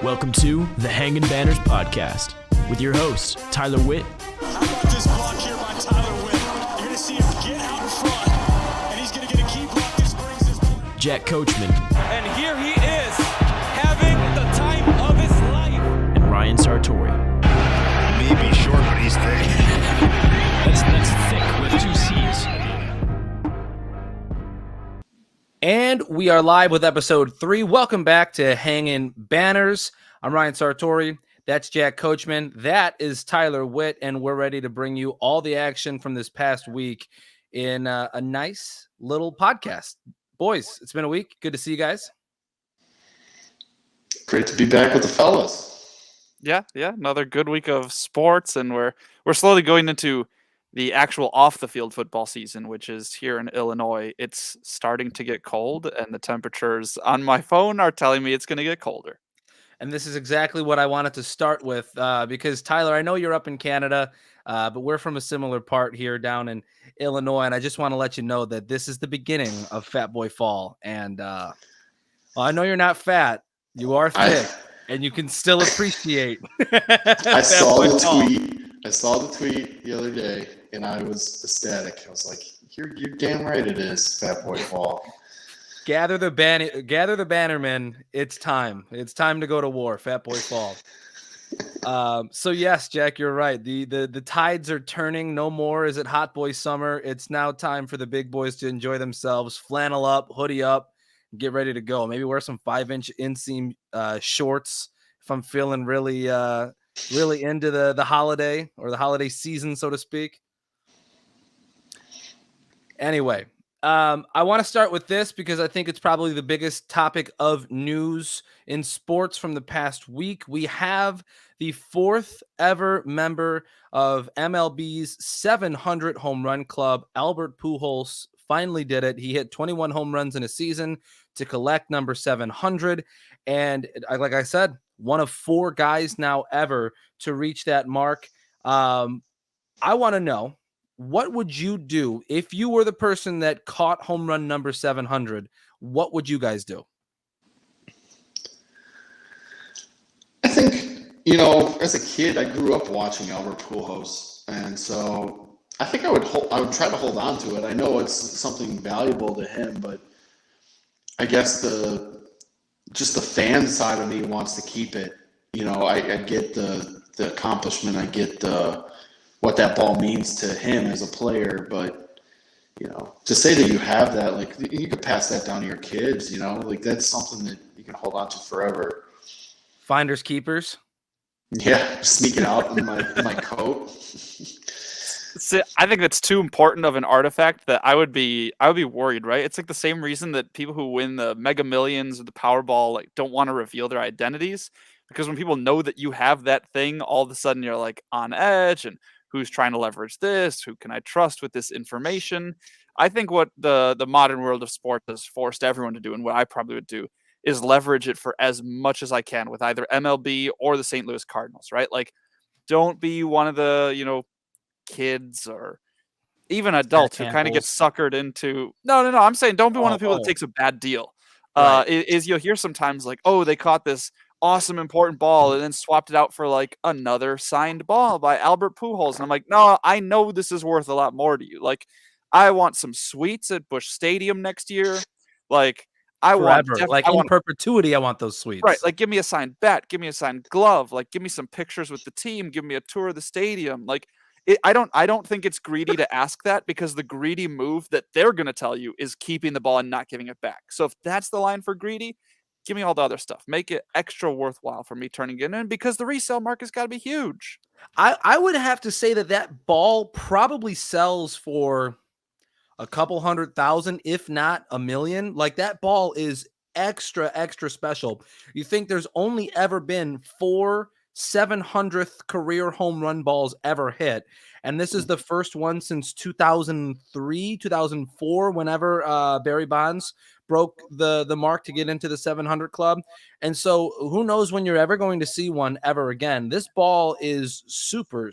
Welcome to the Hangin Banners podcast with your host, Tyler Witt. How about this block here by Tyler Witt? You're going to see him get out in front, and he's going to get a key block. This brings his point. Jack Coachman. And here he is, having the time of his life. And Ryan Sartori. He may be short, but he's thick. That's thick with two C's. And we are live with episode 3. Welcome back to Hangin Banners. I'm Ryan Sartori. That's Jack Coachman. That is Tyler Witt. And we're ready to bring you all the action from this past week in a nice little podcast. Boys, it's been a week. Good to see you guys. Great to be back with the fellas. Yeah. Another good week of sports, and we're slowly going into the actual off-the-field football season, which is here in Illinois. It's starting to get cold, and the temperatures on my phone are telling me it's going to get colder. And this is exactly what I wanted to start with because, Tyler, I know you're up in Canada, but we're from a similar part here down in Illinois, and I just want to let you know that this is the beginning of Fat Boy Fall. And well, I know you're not fat. You are thick, and you can still appreciate I saw the tweet the other day, and I was ecstatic. I was like, "You're damn right, it is Fat Boy Fall." Gather the bannermen. It's time. It's time to go to war. Fat Boy Fall. So yes, Jack, you're right. The tides are turning. No more is it hot boy summer. It's now time for the big boys to enjoy themselves. Flannel up, hoodie up, get ready to go. Maybe wear some 5-inch inseam shorts if I'm feeling really into the holiday or the holiday season, so to speak. Anyway, I want to start with this because I think it's probably the biggest topic of news in sports from the past week. We have the 4th ever member of MLB's 700 home run club, Albert Pujols, finally did it. He hit 21 home runs in a season to collect number 700. And like I said, one of 4 guys now ever to reach that mark. I want to know, what would you do if you were the person that caught home run number 700? What would you guys do? I think, as a kid, I grew up watching Albert Pujols, and so I think I would try to hold on to it. I know it's something valuable to him, but I guess the fan side of me wants to keep it. I get the accomplishment. I get what that ball means to him as a player, but to say that you have that, like, you could pass that down to your kids, like, that's something that you can hold on to forever. Finders keepers. Yeah, sneak it out in my coat. See, I think that's too important of an artifact that I would be worried, right? It's like the same reason that people who win the Mega Millions or the Powerball don't want to reveal their identities, because when people know that you have that thing, all of a sudden you're like on edge, and who's trying to leverage this? Who can I trust with this information? I think what the modern world of sports has forced everyone to do, and what I probably would do, is leverage it for as much as I can with either MLB or the St. Louis Cardinals, right? Like, don't be one of the, kids or even adults who kind of get suckered into. No. I'm saying don't be one of the people that takes a bad deal. Right. Is you'll hear sometimes like, oh, they caught this awesome important ball and then swapped it out for like another signed ball by Albert Pujols, and I'm like, no, I know this is worth a lot more to you. Like, I want some suites at Busch Stadium next year. Like, I want perpetuity. I want those suites. Right. Like, give me a signed bat, give me a signed glove, like, give me some pictures with the team, give me a tour of the stadium. Like, I don't think it's greedy to ask that, because the greedy move that they're going to tell you is keeping the ball and not giving it back. So if that's the line for greedy, give me all the other stuff. Make it extra worthwhile for me turning it in, because the resale market's got to be huge. I would have to say that ball probably sells for a couple $100,000, if not $1 million. Like, that ball is extra special. You think there's only ever been 4 700th career home run balls ever hit, and this is the first one since 2003, 2004, whenever Barry Bonds broke the mark to get into the 700 club. And so who knows when you're ever going to see one ever again. This ball is super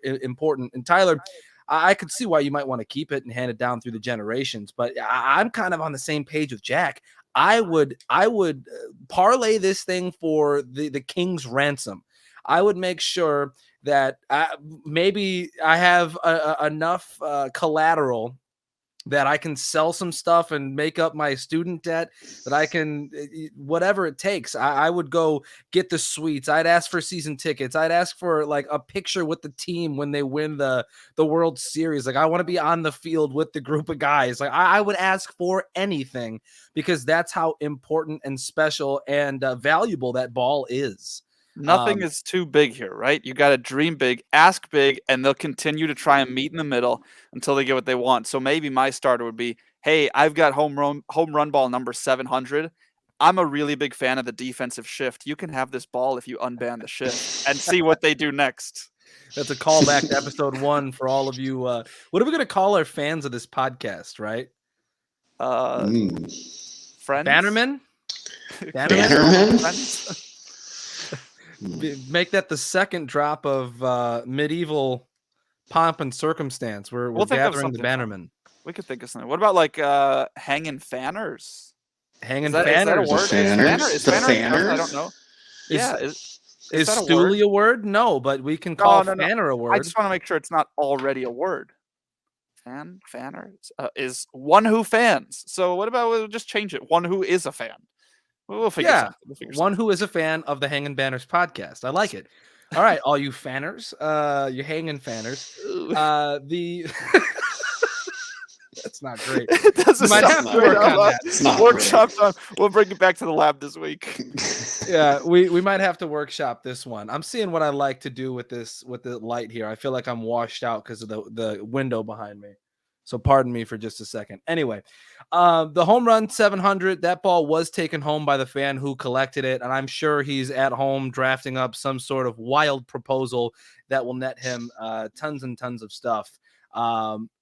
important. And Tyler, I could see why you might want to keep it and hand it down through the generations, but I'm kind of on the same page with Jack. I would parlay this thing for the king's ransom. I would make sure that maybe I have enough collateral that I can sell some stuff and make up my student debt, that I can, whatever it takes. I would go get the suites. I'd ask for season tickets. I'd ask for like a picture with the team when they win the World Series. Like I want to be on the field with the group of guys. Like I would ask for anything, because that's how important and special and valuable that ball is. Nothing is too big here, right? You got to dream big, ask big, and they'll continue to try and meet in the middle until they get what they want. So maybe my starter would be, hey, I've got home run ball number 700. I'm a really big fan of the defensive shift. You can have this ball if you unban the shift and see what they do next. That's a callback to episode 1 for all of you. What are we going to call our fans of this podcast, right? Friends? Bannerman? Bannerman? Make that the second drop of medieval pomp and circumstance. We're We'll think of gathering the something Bannerman. We could think of something. What about like hanging fanners? Hanging Is that a fanners. word? Fanners? Is The fanner a term? fanners? I don't know. Yeah. Is Is that a word? stoolie a word? No, but we can call No. fanner a word. I just want to make sure it's not already a word. Fanner is one who fans. So what about we'll just change it? One who is a fan. We'll figure something. We'll figure one who is a fan of the Hangin' Banners podcast. I like it. All right, all you fanners, you hanging fanners. That's not great. It doesn't You might sound have to work on that. It's not Workshop on. We'll bring it back to the lab this week. Yeah, we might have to workshop this one. I'm seeing what I like to do with the light here. I feel like I'm washed out because of the window behind me. So pardon me for just a second. Anyway, the home run 700, that ball was taken home by the fan who collected it, and I'm sure he's at home drafting up some sort of wild proposal that will net him tons and tons of stuff. I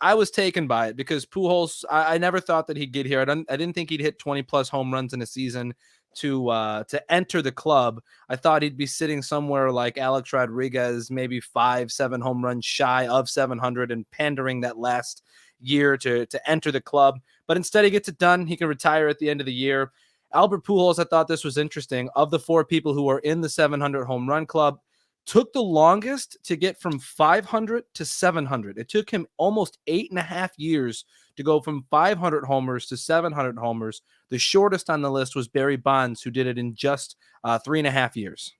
was taken by it because Pujols, I never thought that he'd get here. I didn't think he'd hit 20 plus home runs in a season to enter the club. I thought he'd be sitting somewhere like Alex Rodriguez, maybe 5-7 home runs shy of 700 and pandering that last year to enter the club. But instead he gets it done. He can retire at the end of the year. Albert Pujols, I thought this was interesting. Of the 4 people who are in the 700 home run club, took the longest to get from 500 to 700. It took him almost 8.5 years to go from 500 homers to 700 homers. The shortest on the list was Barry Bonds, who did it in just 3.5 years.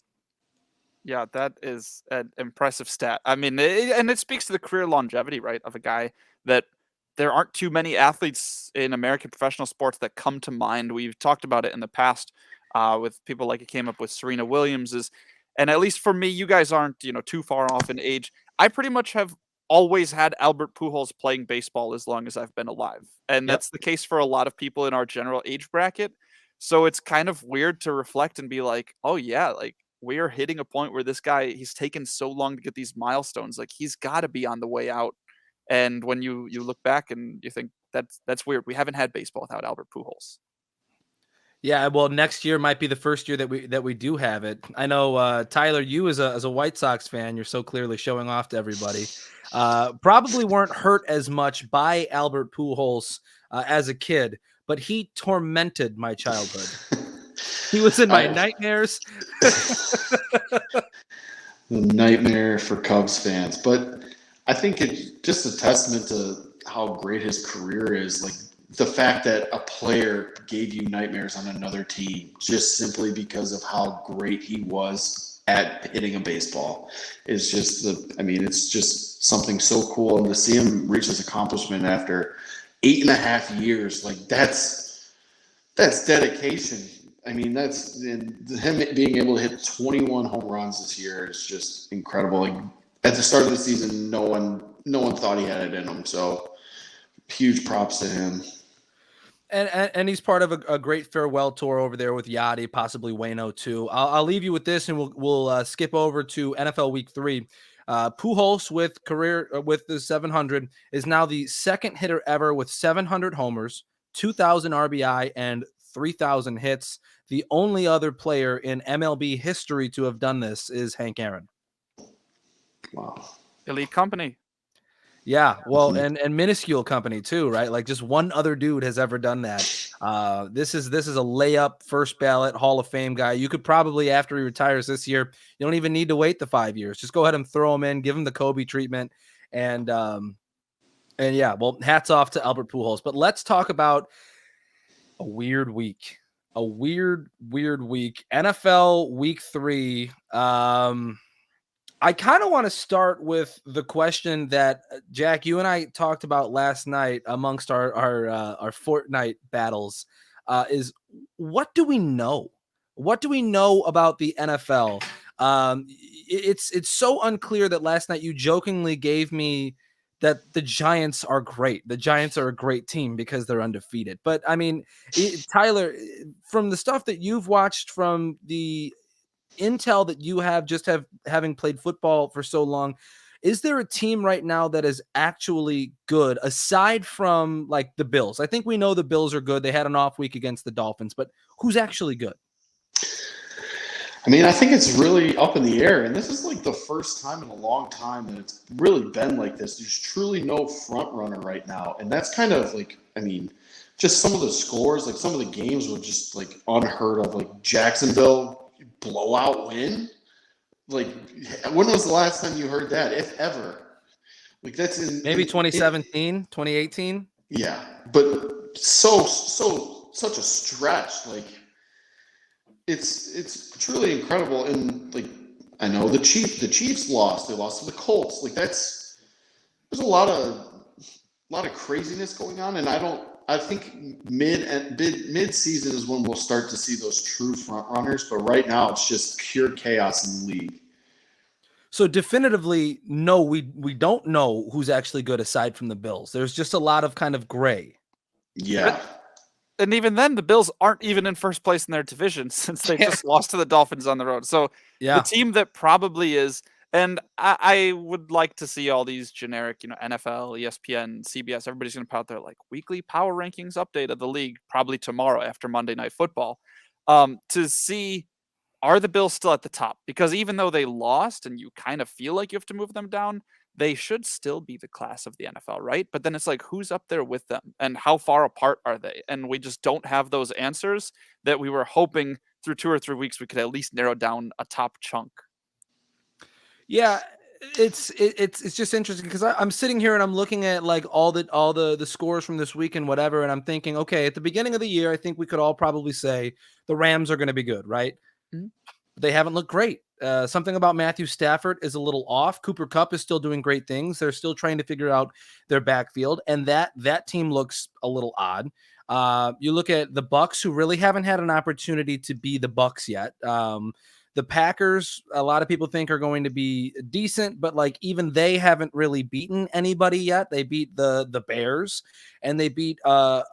Yeah, that is an impressive stat. I mean, it speaks to the career longevity, right, of a guy that there aren't too many athletes in American professional sports that come to mind. We've talked about it in the past with people like it came up with Serena Williams. And at least for me, you guys aren't, too far off in age. I pretty much have always had Albert Pujols playing baseball as long as I've been alive. And that's the case for a lot of people in our general age bracket. So it's kind of weird to reflect and be like, oh yeah, like we are hitting a point where this guy, he's taken so long to get these milestones. Like he's got to be on the way out. And when you look back and you think that's weird. We haven't had baseball without Albert Pujols. Yeah, well, next year might be the first year that we do have it. I know, Tyler, you as a White Sox fan, you're so clearly showing off to everybody. Probably weren't hurt as much by Albert Pujols as a kid, but he tormented my childhood. He was in my nightmares. The nightmare for Cubs fans, but I think it's just a testament to how great his career is. Like, the fact that a player gave you nightmares on another team just simply because of how great he was at hitting a baseball is just it's just something so cool. And to see him reach his accomplishment after 8.5 years, like that's dedication. I mean, that's him being able to hit 21 home runs this year is just incredible. Like, at the start of the season, no one thought he had it in him. So huge props to him. And he's part of a great farewell tour over there with Yachty, possibly Waino too. I'll leave you with this, and we'll skip over to NFL Week 3. Pujols with the 700 is now the second hitter ever with 700 homers, 2,000 RBI, and 3,000 hits. The only other player in MLB history to have done this is Hank Aaron. Wow. Elite company. Yeah, well, and minuscule company too, right? Like just one other dude has ever done that. This is a layup first ballot Hall of Fame guy. You could probably, after he retires this year, you don't even need to wait the 5 years. Just go ahead and throw him in, give him the Kobe treatment, and yeah, well, hats off to Albert Pujols. But let's talk about a weird week. A weird week. NFL Week 3. I kind of want to start with the question that Jack, you and I talked about last night amongst our Fortnite battles. Is what do we know? What do we know about the NFL? It's so unclear that last night you jokingly gave me that the Giants are great. The Giants are a great team because they're undefeated. But I mean, Tyler, from the stuff that you've watched, from the intel that you have having played football for so long, is there a team right now that is actually good aside from like the Bills? I think we know the Bills are good. They had an off week against the Dolphins, but who's actually good? I mean, I think it's really up in the air, and this is like the first time in a long time that it's really been like this. There's truly no front runner right now, and that's kind of like, I mean, just some of the scores, like some of the games were just like unheard of, like Jacksonville blowout win. Like, when was the last time you heard that, if ever? Like, that's in maybe 2017, 2018. Yeah, but such a stretch. Like, it's truly incredible. And like, I know the Chiefs lost. They lost to the Colts. Like, there's a lot of craziness going on, and I think mid season is when we'll start to see those true front runners. But right now, it's just pure chaos in the league. So definitively, no, we don't know who's actually good aside from the Bills. There's just a lot of kind of gray. Yeah. And even then, the Bills aren't even in first place in their division since they just lost to the Dolphins on the road. So the team that probably is, and I would like to see all these generic, NFL, ESPN, CBS, everybody's going to put out their like weekly power rankings update of the league probably tomorrow after Monday Night Football, to see, are the Bills still at the top? Because even though they lost and you kind of feel like you have to move them down, they should still be the class of the NFL, right? But then it's like, who's up there with them and how far apart are they? And we just don't have those answers that we were hoping through 2 or 3 weeks we could at least narrow down a top chunk. Yeah, it's just interesting because I'm sitting here and I'm looking at like all the scores from this week and whatever, and I'm thinking, okay, at the beginning of the year, I think we could all probably say the Rams are going to be good, right? Mm-hmm. They haven't looked great. Something about Matthew Stafford is a little off. Cooper Kupp is still doing great things. They're still trying to figure out their backfield, and that team looks a little odd. You look at the Bucs, who really haven't had an opportunity to be the Bucs yet. The Packers, a lot of people think are going to be decent, but like even they haven't really beaten anybody yet. They beat the Bears, and they beat a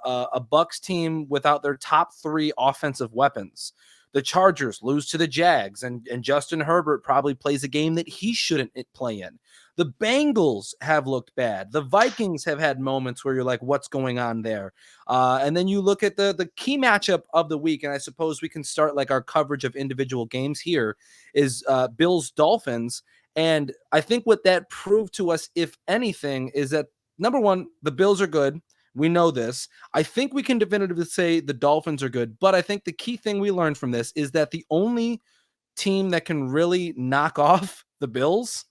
Bucs team without their top 3 offensive weapons. The Chargers lose to the Jags, and Justin Herbert probably plays a game that he shouldn't play in. The Bengals have looked bad. The Vikings have had moments where you're like, what's going on there? And then you look at the key matchup of the week, and I suppose we can start like our coverage of individual games here, is Bills-Dolphins. And I think what that proved to us, if anything, is that, number one, the Bills are good. We know this. I think we can definitively say the Dolphins are good, but I think the key thing we learned from this is that the only team that can really knock off the Bills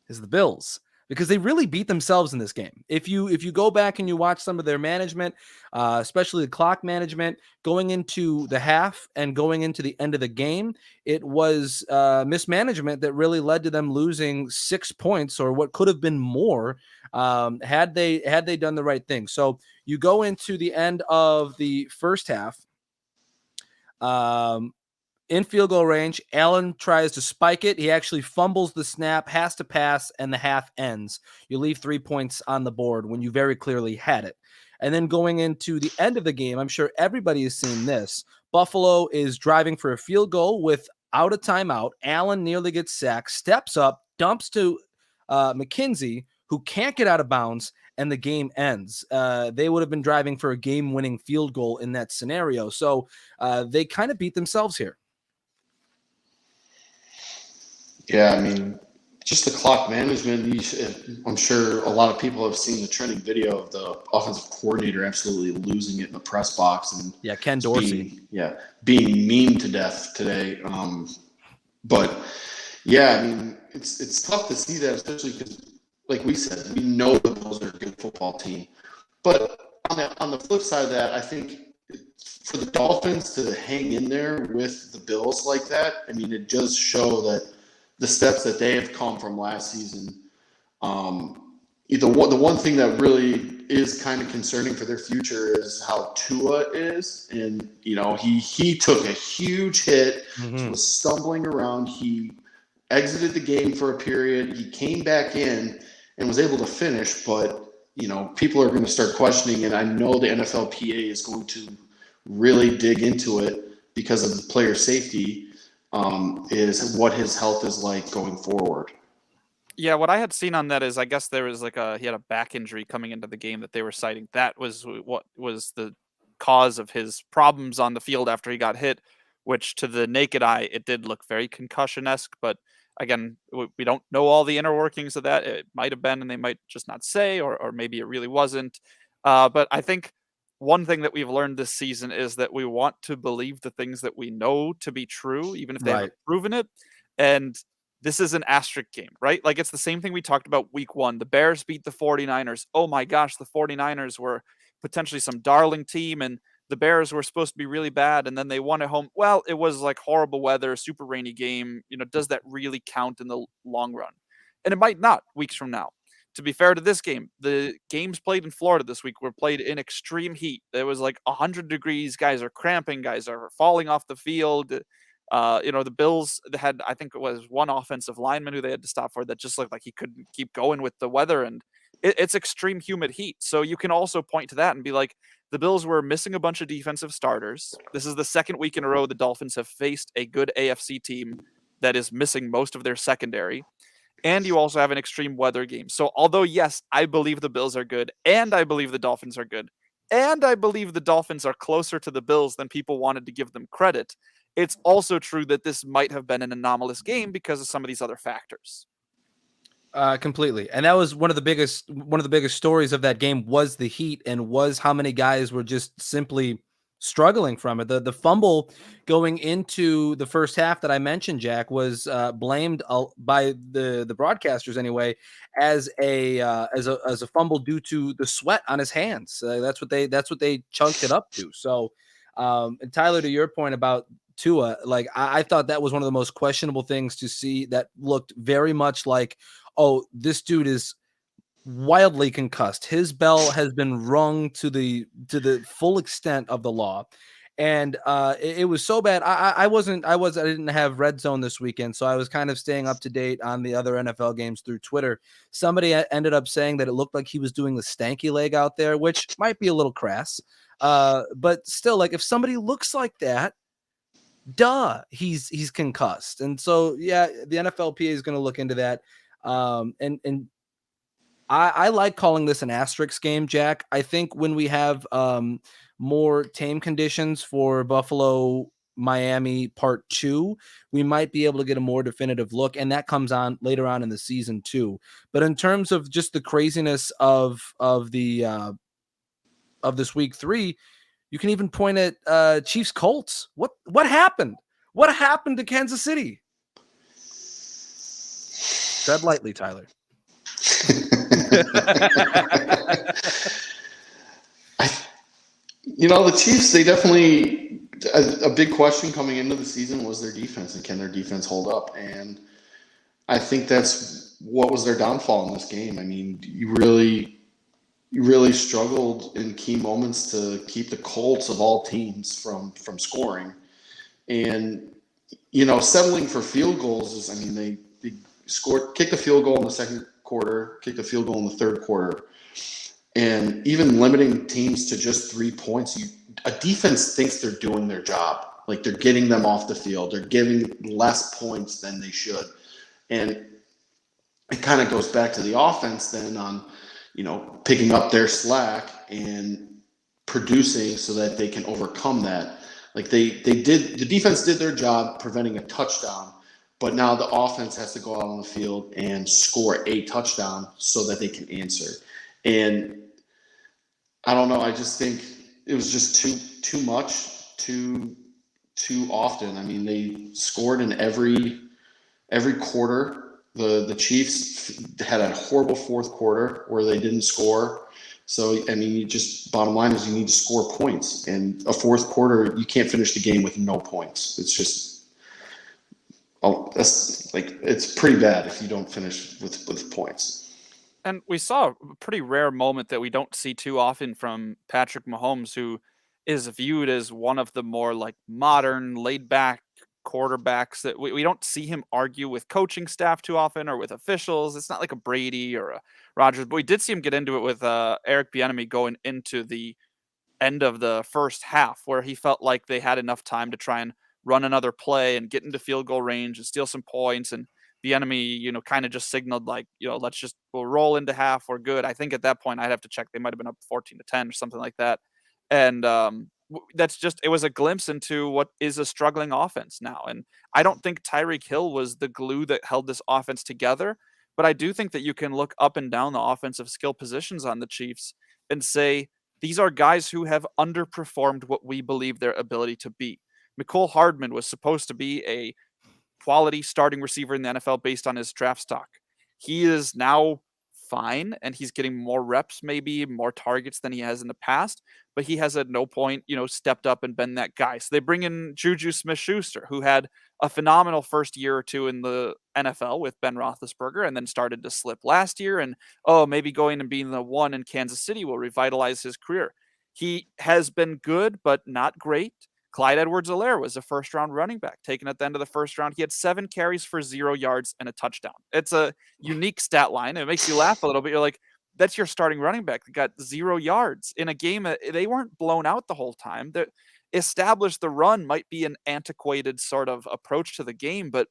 is the Bills, because they really beat themselves in this game. If you go back and you watch some of their management, especially the clock management, going into the half and going into the end of the game, it was mismanagement that really led to them losing 6 points, or what could have been more, had they done the right thing. So you go into the end of the first half, in field goal range. Allen tries to spike it. He actually fumbles the snap, has to pass, and the half ends. You leave 3 points on the board when you very clearly had it. And then going into the end of the game, I'm sure everybody has seen this. Buffalo is driving for a field goal without a timeout. Allen nearly gets sacked, steps up, dumps to McKenzie, who can't get out of bounds, and the game ends. They would have been driving for a game-winning field goal in that scenario. So they kind of beat themselves here. Yeah, I mean, just the clock management. I'm sure a lot of people have seen the trending video of the offensive coordinator absolutely losing it in the press box and Ken Dorsey, being mean to death today. But yeah, I mean, it's tough to see that, especially because, like we said, we know the Bills are a good football team. But on the flip side of that, I think for the Dolphins to hang in there with the Bills like that, I mean, it does show that the steps that they have come from last season. The one thing that really is kind of concerning for their future is how Tua is. And, he took a huge hit, was stumbling around. He exited the game for a period. He came back in and was able to finish, but people are going to start questioning, and I know the NFLPA is going to really dig into it because of the player safety, is what his health is like going forward. Yeah, what I had seen on that is I guess there was he had a back injury coming into the game that they were citing. That was what was the cause of his problems on the field after he got hit, which to the naked eye, it did look very concussion-esque, but again, we don't know all the inner workings of that. It might have been, and they might just not say, or maybe it really wasn't. But I think one thing that we've learned this season is that we want to believe the things that we know to be true, even if they haven't proven it. And this is an asterisk game, right? Like, it's the same thing we talked about week 1. The Bears beat the 49ers. Oh my gosh, the 49ers were potentially some darling team, and the Bears were supposed to be really bad, and then they won at home. Well, it was like horrible weather, super rainy game. Does that really count in the long run? And it might not weeks from now. To be fair to this game, the games played in Florida this week were played in extreme heat. It was like 100 degrees. Guys are cramping. Guys are falling off the field. The Bills had, I think it was one offensive lineman who they had to stop for that just looked like he couldn't keep going with the weather. And it's extreme humid heat. So you can also point to that and be like, the Bills were missing a bunch of defensive starters. This is the second week in a row the Dolphins have faced a good AFC team that is missing most of their secondary. And you also have an extreme weather game. So although, yes, I believe the Bills are good, and I believe the Dolphins are good, and I believe the Dolphins are closer to the Bills than people wanted to give them credit, it's also true that this might have been an anomalous game because of some of these other factors. Completely. And that was one of the biggest stories of that game was the heat, and was how many guys were just simply struggling from it. The fumble going into the first half that I mentioned, Jack, was blamed by the broadcasters anyway as a fumble due to the sweat on his hands. That's what they chunked it up to. So, and Tyler, to your point about Tua, like I thought that was one of the most questionable things to see. That looked very much like, oh, this dude is wildly concussed. His bell has been rung to the full extent of the law. And it was so bad. I didn't have Red Zone this weekend, so I was kind of staying up to date on the other NFL games through Twitter. Somebody ended up saying that it looked like he was doing the stanky leg out there, which might be a little crass. But still, like, if somebody looks like that, he's concussed. And so, yeah, the NFLPA is going to look into that. And I like calling this an asterisk game, Jack. I think when we have more tame conditions for Buffalo, Miami Part 2, we might be able to get a more definitive look, and that comes on later on in the season too. But in terms of just the craziness of this week 3, you can even point at Chiefs Colts. What happened? What happened to Kansas City? Tread lightly, Tyler. The Chiefs, they definitely, a big question coming into the season was their defense, and can their defense hold up? And I think that's what was their downfall in this game. I mean, you really struggled in key moments to keep the Colts of all teams from scoring. And, settling for field goals is, I mean, they kicked a field goal in the second quarter, kicked a field goal in the third quarter. And even limiting teams to just 3 points, a defense thinks they're doing their job. Like, they're getting them off the field. They're giving less points than they should. And it kind of goes back to the offense then on, picking up their slack and producing so that they can overcome that. Like, the defense did their job preventing a touchdown, But now the offense has to go out on the field and score a touchdown so that they can answer. And I don't know. I just think it was just too much, too often. I mean, they scored in every quarter. The Chiefs had a horrible fourth quarter where they didn't score. So, I mean, bottom line is you need to score points. And a fourth quarter, you can't finish the game with no points. It's just, it's pretty bad if you don't finish with points. And we saw a pretty rare moment that we don't see too often from Patrick Mahomes, who is viewed as one of the more like modern, laid back quarterbacks that we don't see him argue with coaching staff too often or with officials. It's not like a Brady or a Rodgers, but we did see him get into it with Eric Bieniemy going into the end of the first half, where he felt like they had enough time to try and run another play and get into field goal range and steal some points. And Bieniemy, kind of just signaled like, we'll roll into half. We're good. I think at that point I'd have to check. They might've been up 14-10 or something like that. And it was a glimpse into what is a struggling offense now. And I don't think Tyreek Hill was the glue that held this offense together, but I do think that you can look up and down the offensive skill positions on the Chiefs and say, these are guys who have underperformed what we believe their ability to be. Mecole Hardman was supposed to be a quality starting receiver in the NFL based on his draft stock. He is now fine, and he's getting more reps, maybe more targets than he has in the past, but he has at no point, stepped up and been that guy. So they bring in Juju Smith-Schuster, who had a phenomenal first year or two in the NFL with Ben Roethlisberger and then started to slip last year. And, maybe going and being the one in Kansas City will revitalize his career. He has been good, but not great. Clyde Edwards-Helaire was a first-round running back taken at the end of the first round. He had 7 carries for 0 yards and a touchdown. It's a unique stat line. It makes you laugh a little bit. You're like, that's your starting running back that got 0 yards in a game. They weren't blown out the whole time. They established the run might be an antiquated sort of approach to the game, but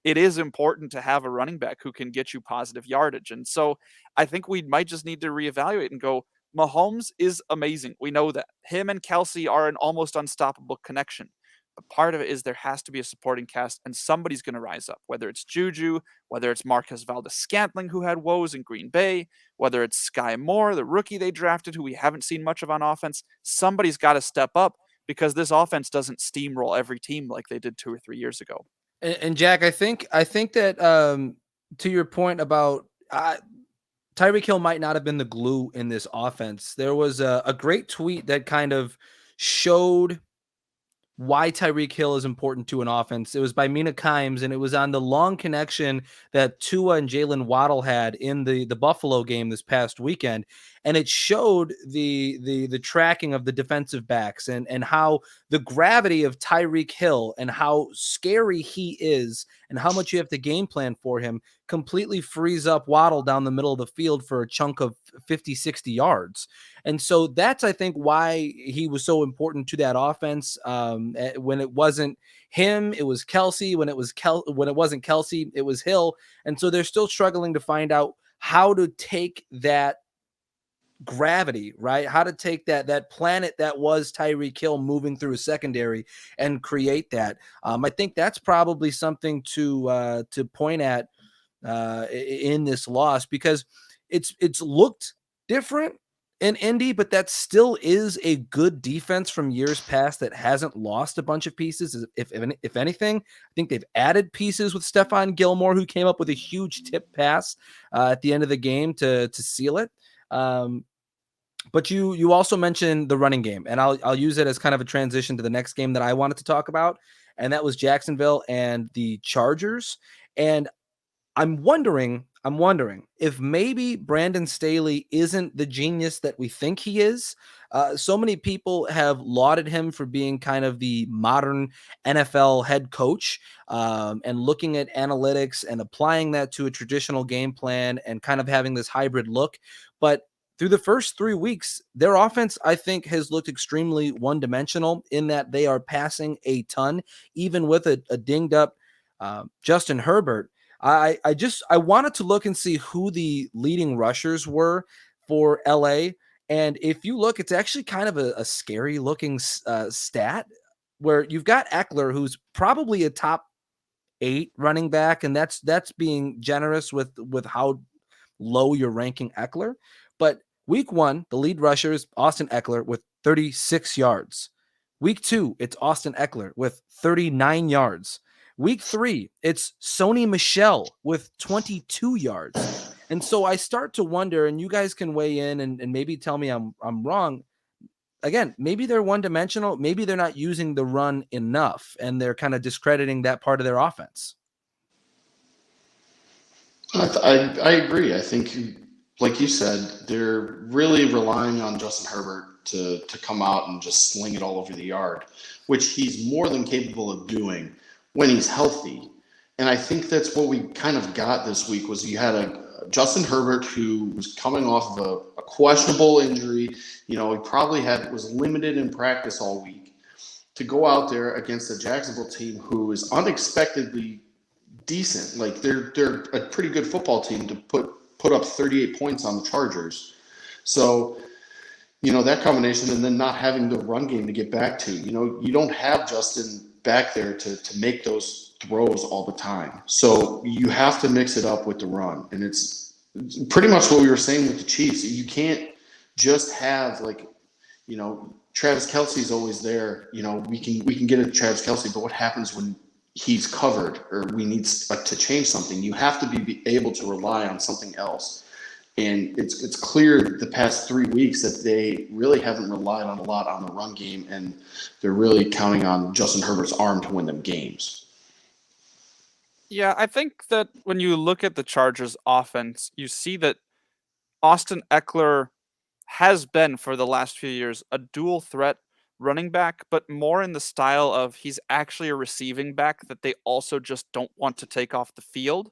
it is important to have a running back who can get you positive yardage. And so I think we might just need to reevaluate and go, Mahomes is amazing. We know that. Him and Kelsey are an almost unstoppable connection. But part of it is there has to be a supporting cast, and somebody's going to rise up, whether it's Juju, whether it's Marquez Valdes-Scantling, who had woes in Green Bay, whether it's Sky Moore, the rookie they drafted, who we haven't seen much of on offense. Somebody's got to step up because this offense doesn't steamroll every team like they did 2 or 3 years ago. And Jack, I think that to your point about Tyreek Hill might not have been the glue in this offense. There was a great tweet that kind of showed why Tyreek Hill is important to an offense. It was by Mina Kimes, and it was on the long connection that Tua and Jalen Waddle had in the Buffalo game this past weekend. And it showed the tracking of the defensive backs and how the gravity of Tyreek Hill and how scary he is and how much you have to game plan for him completely frees up Waddle down the middle of the field for a chunk of 50, 60 yards. And so that's, I think, why he was so important to that offense. When it wasn't him, it was Kelsey. When it wasn't Kelsey, it was Hill. And so they're still struggling to find out how to take that gravity, right? How to take that planet that was Tyreek Hill moving through a secondary and create that. I think that's probably something to point at in this loss, because it's looked different in Indy, but that still is a good defense from years past that hasn't lost a bunch of pieces. If anything, I think they've added pieces with Stephon Gilmore, who came up with a huge tip pass at the end of the game to seal it. But you also mentioned the running game, and I'll use it as kind of a transition to the next game that I wanted to talk about, and that was Jacksonville and the Chargers. And I'm wondering if maybe Brandon Staley isn't the genius that we think he is. So many people have lauded him for being kind of the modern NFL head coach, and looking at analytics and applying that to a traditional game plan and kind of having this hybrid look. But through the first 3 weeks, their offense, I think, has looked extremely one-dimensional in that they are passing a ton, even with a dinged up Justin Herbert. I wanted to look and see who the leading rushers were for LA. And if you look, it's actually kind of a scary looking stat where you've got Eckler, who's probably a top 8 running back, and that's being generous with how low you're ranking Eckler. But week 1, the lead rusher is Austin Eckler with 36 yards. Week 2, it's Austin Eckler with 39 yards. Week 3, it's Sony Michel with 22 yards. And so I start to wonder, and you guys can weigh in and maybe tell me I'm wrong. Again, maybe they're one-dimensional. Maybe they're not using the run enough, and they're kind of discrediting that part of their offense. I agree. I think, like you said, they're really relying on Justin Herbert to come out and just sling it all over the yard, which he's more than capable of doing when he's healthy. And I think that's what we kind of got this week was you had a Justin Herbert who was coming off of a questionable injury. He probably was limited in practice all week to go out there against a Jacksonville team who is unexpectedly decent. Like they're a pretty good football team to put up 38 points on the Chargers. So, that combination and then not having the run game to get back to, you don't have Justin back there to make those throws all the time. So you have to mix it up with the run. And it's pretty much what we were saying with the Chiefs. You can't just have Travis Kelce's always there. We can get a Travis Kelce, but what happens when he's covered or we need to change something? You have to be able to rely on something else. And it's clear the past 3 weeks that they really haven't relied on a lot on the run game, and they're really counting on Justin Herbert's arm to win them games. Yeah, I think that when you look at the Chargers offense, you see that Austin Eckler has been for the last few years a dual threat running back, but more in the style of he's actually a receiving back that they also just don't want to take off the field.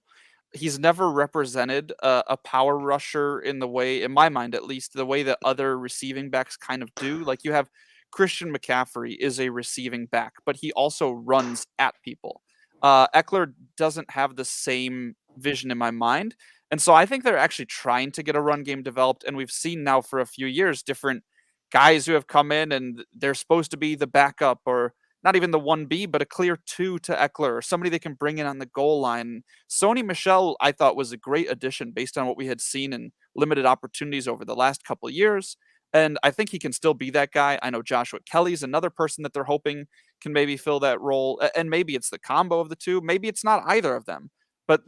He's never represented a power rusher in the way, in my mind at least, the way that other receiving backs kind of do. Like you have Christian McCaffrey is a receiving back, but he also runs at people. Eckler doesn't have the same vision in my mind. And so I think they're actually trying to get a run game developed. And we've seen now for a few years different guys who have come in and they're supposed to be the backup or not even the 1B, but a clear 2 to Eckler or somebody they can bring in on the goal line. Sony Michel, I thought, was a great addition based on what we had seen in limited opportunities over the last couple of years. And I think he can still be that guy. I know Joshua Kelly's another person that they're hoping can maybe fill that role. And maybe it's the combo of the two. Maybe it's not either of them. But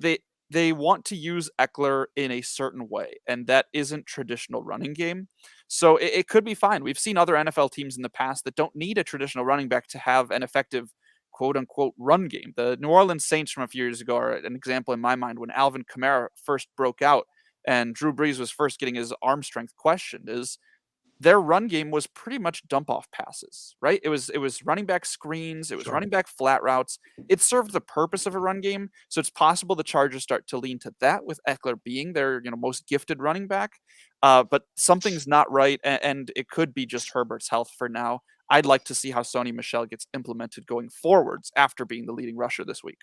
they want to use Eckler in a certain way, and that isn't traditional running game. So it could be fine. We've seen other NFL teams in the past that don't need a traditional running back to have an effective quote-unquote run game. The New Orleans Saints from a few years ago are an example in my mind when Alvin Kamara first broke out and Drew Brees was first getting his arm strength questioned. Their run game was pretty much dump off passes, right? It was running back screens. It was running back flat routes. It served the purpose of a run game. So it's possible the Chargers start to lean to that with Eckler being their most gifted running back. But something's not right. And it could be just Herbert's health for now. I'd like to see how Sony Michel gets implemented going forwards after being the leading rusher this week.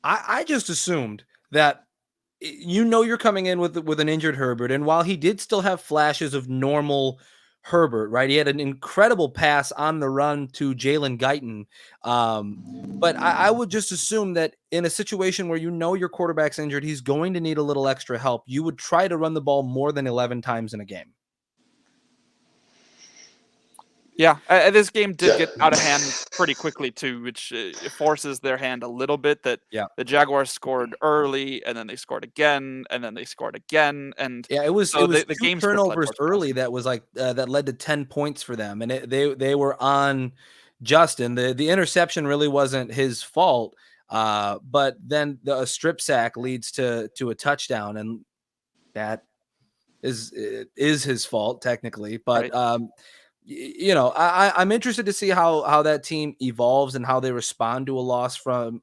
I just assumed that you're coming in with an injured Herbert. And while he did still have flashes of normal Herbert, right? He had an incredible pass on the run to Jalen Guyton. But I would just assume that in a situation where your quarterback's injured, he's going to need a little extra help. You would try to run the ball more than 11 times in a game. Yeah, this game did get out of hand pretty quickly too, which forces their hand a little bit. The Jaguars scored early, and then they scored again, and then they scored again, and it was the two game turnovers early that was like that led to 10 points for them, and they were on Justin. The interception really wasn't his fault, but then a strip sack leads to a touchdown, and that is his fault technically, but. Right. I'm interested to see how that team evolves and how they respond to a loss from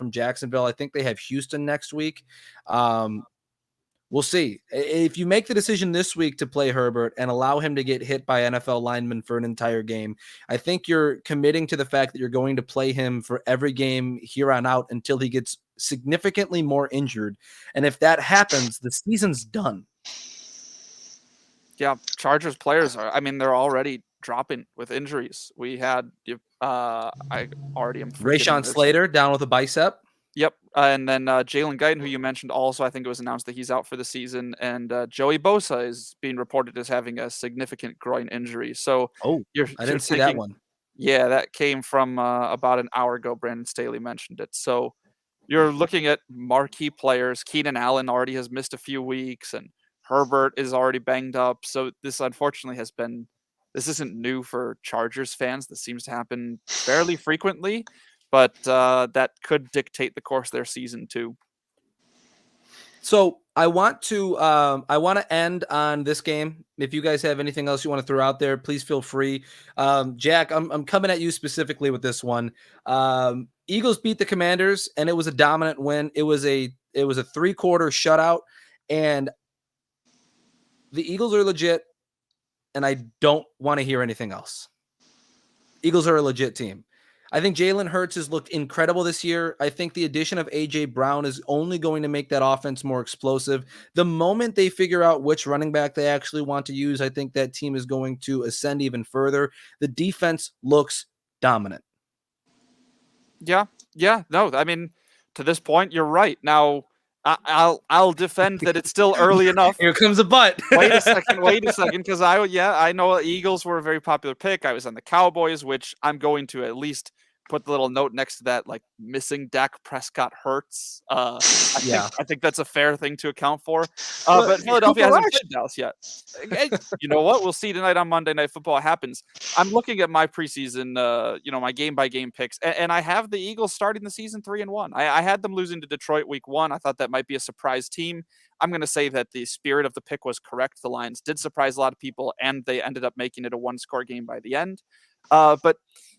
Jacksonville. I think they have Houston next week. We'll see. If you make the decision this week to play Herbert and allow him to get hit by NFL linemen for an entire game, I think you're committing to the fact that you're going to play him for every game here on out until he gets significantly more injured. And if that happens, the season's done. Yeah, Chargers players they're already dropping with injuries. We had I already am Rashawn Slater down with a bicep. Yep. And then Jalen Guyton, who you mentioned also, I think it was announced that he's out for the season. And Joey Bosa is being reported as having a significant groin injury. So Oh, you're I didn't see that thinking, one. yeah, that came from about an hour ago. Brandon Staley mentioned it. So you're looking at marquee players. Keenan Allen already has missed a few weeks, and Herbert is already banged up. So this unfortunately this isn't new for Chargers fans. This seems to happen fairly frequently, but that could dictate the course of their season too. So I want to end on this game. If you guys have anything else you want to throw out there, please feel free. Jack, I'm coming at you specifically with this one. Eagles beat the Commanders, and it was a dominant win. It was a 3-quarter shutout, and the Eagles are legit, and I don't want to hear anything else. Eagles are a legit team. I think Jalen Hurts has looked incredible this year. I think the addition of A.J. Brown is only going to make that offense more explosive. The moment they figure out which running back they actually want to use, I think that team is going to ascend even further. The defense looks dominant. Yeah. No, I mean, to this point, you're right. Now, I'll defend that it's still early enough. Here comes a butt. Wait a second, because I know Eagles were a very popular pick. I was on the Cowboys, which I'm going to at least put the little note next to that, like missing Dak Prescott hurts. I think that's a fair thing to account for. But Philadelphia hasn't played Dallas yet. Hey, you know what? We'll see tonight on Monday Night Football. It happens. I'm looking at my preseason, my game by game picks, and I have the Eagles starting the season 3-1. I had them losing to Detroit week 1. I thought that might be a surprise team. I'm going to say that the spirit of the pick was correct. The Lions did surprise a lot of people, and they ended up making it a 1-score game by the end. But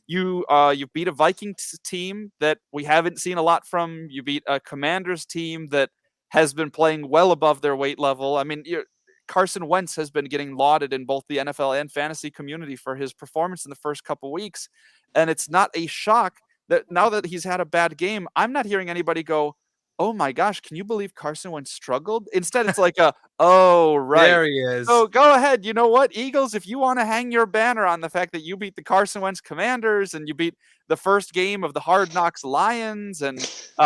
you beat a Vikings team that we haven't seen a lot from. You beat a Commanders team that has been playing well above their weight level. I mean, Carson Wentz has been getting lauded in both the NFL and fantasy community for his performance in the first couple weeks. And it's not a shock that now that he's had a bad game, I'm not hearing anybody go, "Oh my gosh, can you believe Carson Wentz struggled?" Instead, it's like "Oh, right. There he is." So go ahead. You know what, Eagles, if you want to hang your banner on the fact that you beat the Carson Wentz Commanders and you beat the first game of the Hard Knocks Lions and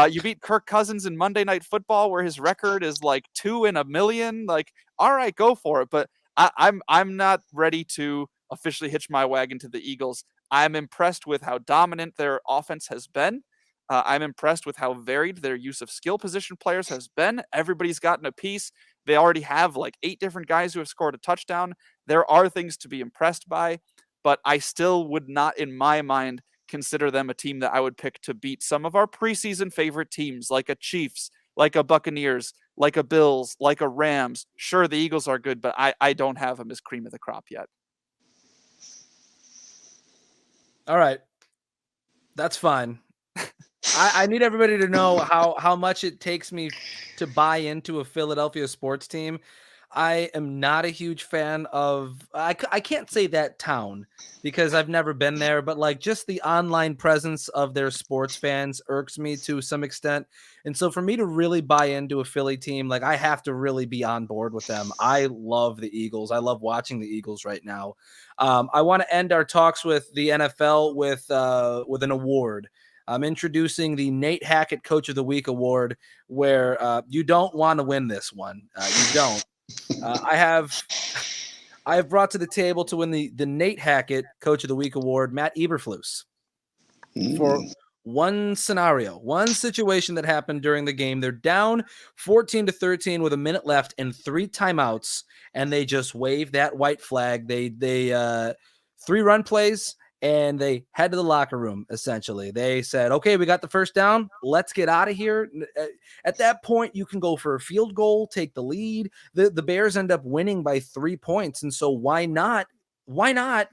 you beat Kirk Cousins in Monday Night Football where his record is like 2 in a million, like, all right, go for it. But I'm not ready to officially hitch my wagon to the Eagles. I'm impressed with how dominant their offense has been. I'm impressed with how varied their use of skill position players has been. Everybody's gotten a piece. They already have like 8 different guys who have scored a touchdown. There are things to be impressed by, but I still would not, in my mind, consider them a team that I would pick to beat some of our preseason favorite teams, like a Chiefs, like a Buccaneers, like a Bills, like a Rams. Sure, the Eagles are good, but I don't have them as cream of the crop yet. All right. That's fine. I need everybody to know how much it takes me to buy into a Philadelphia sports team. I am not a huge fan of I can't say that town because I've never been there, but like just the online presence of their sports fans irks me to some extent. And so for me to really buy into a Philly team, like I have to really be on board with them. I love the Eagles. I love watching the Eagles right now. I want to end our talks with the NFL with an award. I'm introducing the Nate Hackett Coach of the Week award, where you don't want to win this one. You don't. I have brought to the table to win the Nate Hackett Coach of the Week award, Matt Eberflus, for one scenario, one situation that happened during the game. They're down 14-13 with a minute left and 3 timeouts, and they just waved that white flag. They 3 run plays. And they head to the locker room, essentially. They said, okay, we got the first down. Let's get out of here. At that point, you can go for a field goal, take the lead. The Bears end up winning by 3 points. And so why not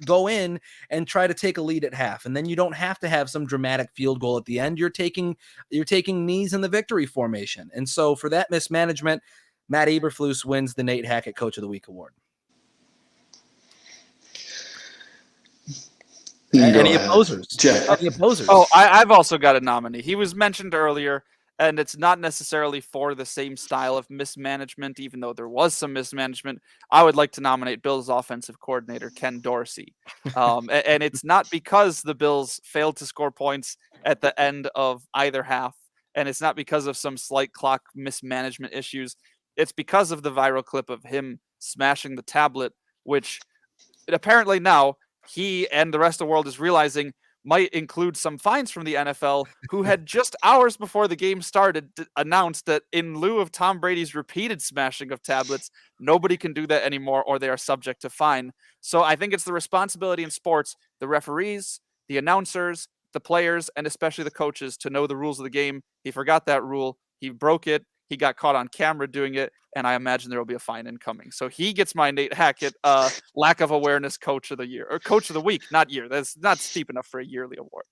go in and try to take a lead at half? And then you don't have to have some dramatic field goal at the end. You're taking knees in the victory formation. And so for that mismanagement, Matt Eberflus wins the Nate Hackett Coach of the Week award. Any opposers? Jeff. Any opposers? Oh, I've also got a nominee. He was mentioned earlier, and it's not necessarily for the same style of mismanagement, even though there was some mismanagement. I would like to nominate Bills offensive coordinator Ken Dorsey. And it's not because the Bills failed to score points at the end of either half. and it's not because of some slight clock mismanagement issues. It's because of the viral clip of him smashing the tablet, which apparently now he and the rest of the world is realizing might include some fines from the NFL, who had just hours before the game started announced that in lieu of Tom Brady's repeated smashing of tablets, nobody can do that anymore or they are subject to fine. So I think it's the responsibility in sports, the referees, the announcers, the players, and especially the coaches to know the rules of the game. He forgot that rule. He broke it. He got caught on camera doing it, and I imagine there will be a fine incoming. So he gets my Nate Hackett lack of awareness coach of the year, or coach of the week, not year. That's not steep enough for a yearly award.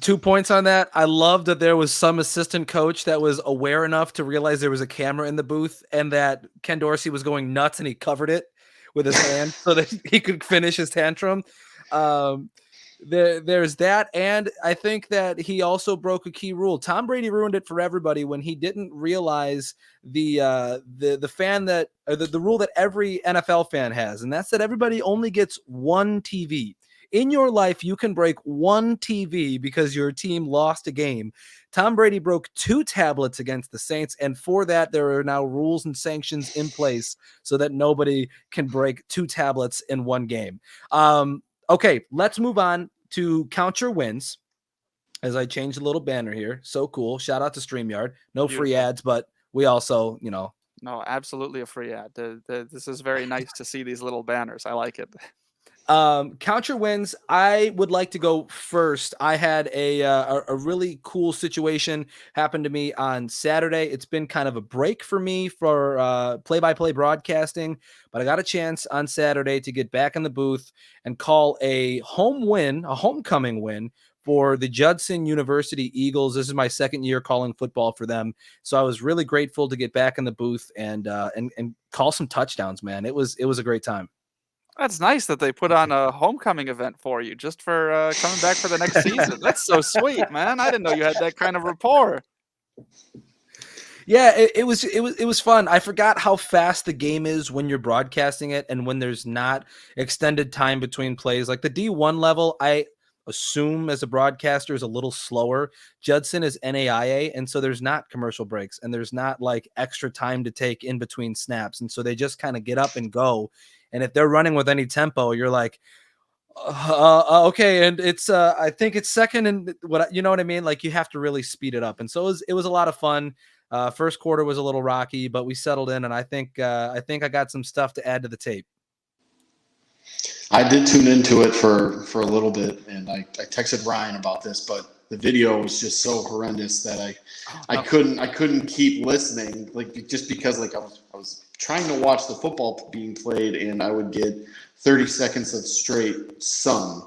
2 points on that. I love that there was some assistant coach that was aware enough to realize there was a camera in the booth and that Ken Dorsey was going nuts and he covered it with his hand so that he could finish his tantrum. There's that, and I think that he also broke a key rule. Tom Brady ruined it for everybody when he didn't realize the rule that every NFL fan has, and that's that everybody only gets one TV. In your life, you can break one TV because your team lost a game. Tom Brady broke 2 tablets against the Saints, and for that, there are now rules and sanctions in place so that nobody can break 2 tablets in one game. Okay, let's move on to Count Your Wins as I change the little banner here. So cool. Shout out to StreamYard. No free ads, but we also, No, absolutely a free ad. This is very nice to see these little banners. I like it. Count your wins. I would like to go first. I had a really cool situation happen to me on Saturday. It's been kind of a break for me for play-by-play broadcasting, but I got a chance on Saturday to get back in the booth and call a homecoming win for the Judson University Eagles. This is my second year calling football for them, so I was really grateful to get back in the booth and call some touchdowns. Man, it was a great time. That's nice that they put on a homecoming event for you just for coming back for the next season. That's so sweet, man. I didn't know you had that kind of rapport. Yeah, it was fun. I forgot how fast the game is when you're broadcasting it and when there's not extended time between plays. Like the D1 level, I assume as a broadcaster is a little slower. Judson is NAIA, and so there's not commercial breaks and there's not like extra time to take in between snaps. And so they just kind of get up and go. And if they're running with any tempo, you're like, okay. And it's, I think it's second and what, you know what I mean? Like you have to really speed it up. And so it was a lot of fun. First quarter was a little rocky, but we settled in. And I think I got some stuff to add to the tape. I did tune into it for a little bit, and I texted Ryan about this, but the video was just so horrendous that I couldn't keep listening, like just because like I was trying to watch the football being played, and I would get 30 seconds of straight sun.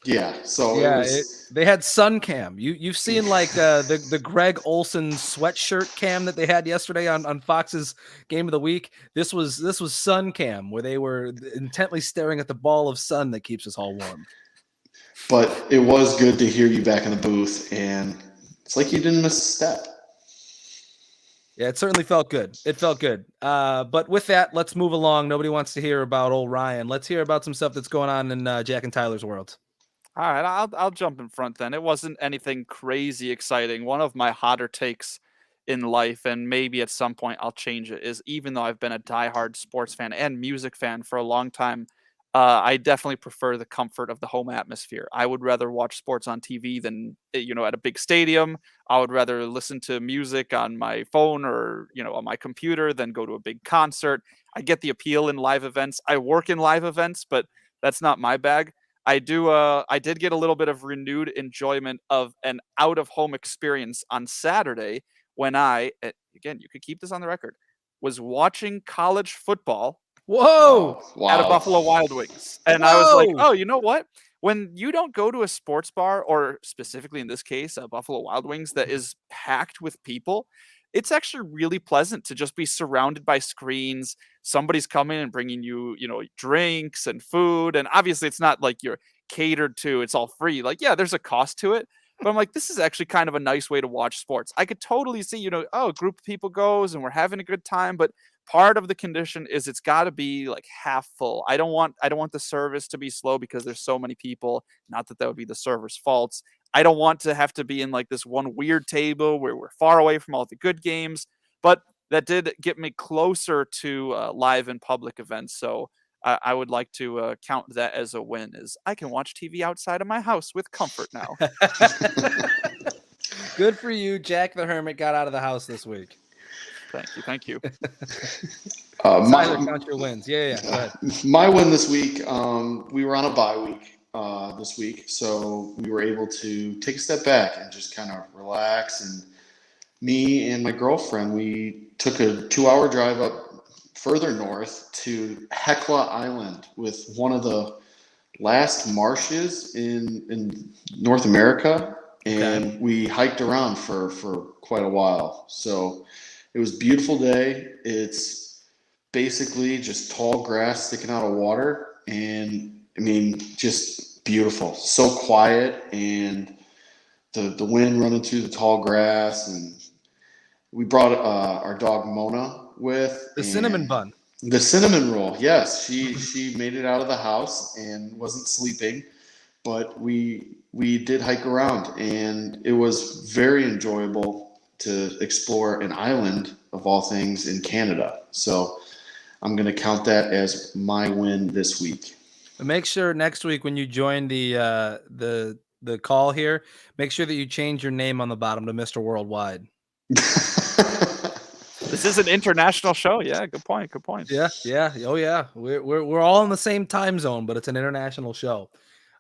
Yeah, so they had sun cam. You've seen like the Greg Olson sweatshirt cam that they had yesterday on Fox's Game of the Week. This was sun cam where they were intently staring at the ball of sun that keeps us all warm. But it was good to hear you back in the booth, and it's like you didn't miss a step. Yeah, it certainly felt good. It felt good. But with that, let's move along. Nobody wants to hear about old Ryan. Let's hear about some stuff that's going on in Jack and Tyler's world. All right, I'll jump in front then. It wasn't anything crazy exciting. One of my hotter takes in life, and maybe at some point I'll change it, is even though I've been a diehard sports fan and music fan for a long time, I definitely prefer the comfort of the home atmosphere. I would rather watch sports on TV than, at a big stadium. I would rather listen to music on my phone or, on my computer than go to a big concert. I get the appeal in live events. I work in live events, but that's not my bag. I did get a little bit of renewed enjoyment of an out-of-home experience on Saturday when I, again, you could keep this on the record, was watching college football. Whoa! At a Buffalo Wild Wings. And I was like, oh, you know what? When you don't go to a sports bar, or specifically in this case, a Buffalo Wild Wings that is packed with people, it's actually really pleasant to just be surrounded by screens. Somebody's coming and bringing you, drinks and food. And obviously it's not like you're catered to, it's all free. Like, yeah, there's a cost to it. But I'm like, this is actually kind of a nice way to watch sports. I could totally see, a group of people goes and we're having a good time, but part of the condition is it's got to be like half full. I don't want the service to be slow because there's so many people. Not that would be the server's faults. I don't want to have to be in like this one weird table where we're far away from all the good games, but that did get me closer to live and public events. So I would like to count that as a win, as I can watch TV outside of my house with comfort now. Good for you. Jack the Hermit got out of the house this week. Thank you. Tyler, count your wins. Yeah. Go ahead. My win this week, we were on a bye week this week, so we were able to take a step back and just kind of relax. And me and my girlfriend, we took a 2-hour drive up further north to Hecla Island, with one of the last marshes in North America, and we hiked around for quite a while. So it was a beautiful day. It's basically just tall grass sticking out of water, and I mean, just beautiful. So quiet, and the wind running through the tall grass. And we brought our dog Mona with The cinnamon bun. The cinnamon roll, yes. She made it out of the house and wasn't sleeping, but we did hike around, and it was very enjoyable to explore an island of all things in Canada. So I'm going to count that as my win this week. Make sure next week when you join the call here, make sure that you change your name on the bottom to Mr. Worldwide. This is an international show. Yeah, good point. Yeah. Oh yeah. We're all in the same time zone, but it's an international show.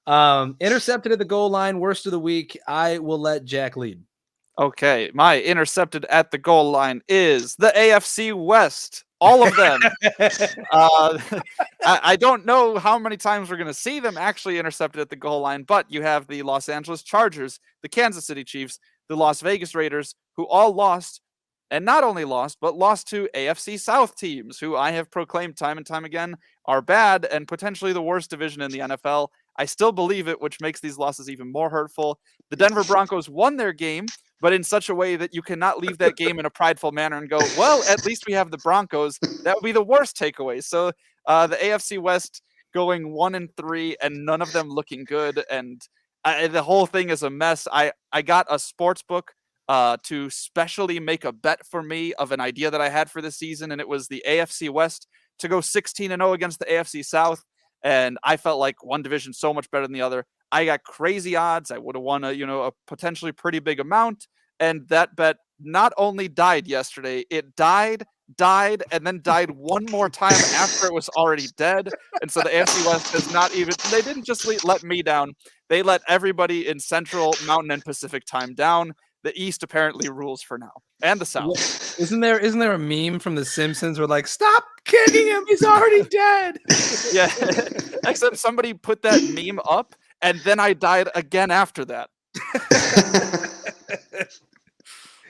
Intercepted at the goal line, worst of the week. I will let Jack lead. Okay, my intercepted at the goal line is the AFC West. All of them. I don't know how many times we're going to see them actually intercepted at the goal line, but you have the Los Angeles Chargers, the Kansas City Chiefs, the Las Vegas Raiders, who all lost. And not only lost, but lost to AFC South teams, who I have proclaimed time and time again are bad and potentially the worst division in the NFL. I still believe it, which makes these losses even more hurtful. The Denver Broncos won their game, but in such a way that you cannot leave that game in a prideful manner and go, well, at least we have the Broncos. That would be the worst takeaway. So the AFC West going 1-3 and none of them looking good. And the whole thing is a mess. I got a sports book to specially make a bet for me of an idea that I had for this season, and it was the AFC West to go 16-0 against the AFC South, and I felt like one division so much better than the other. I got crazy odds. I would have won a potentially pretty big amount, and that bet not only died yesterday, it died, and then died one more time after it was already dead. And so the AFC West has not even, they didn't just let me down, they let everybody in Central, Mountain, and Pacific time down. The East apparently rules for now, and the South. Isn't there a meme from The Simpsons where like, stop kicking him, he's already dead? Yeah, except somebody put that meme up, and then I died again after that.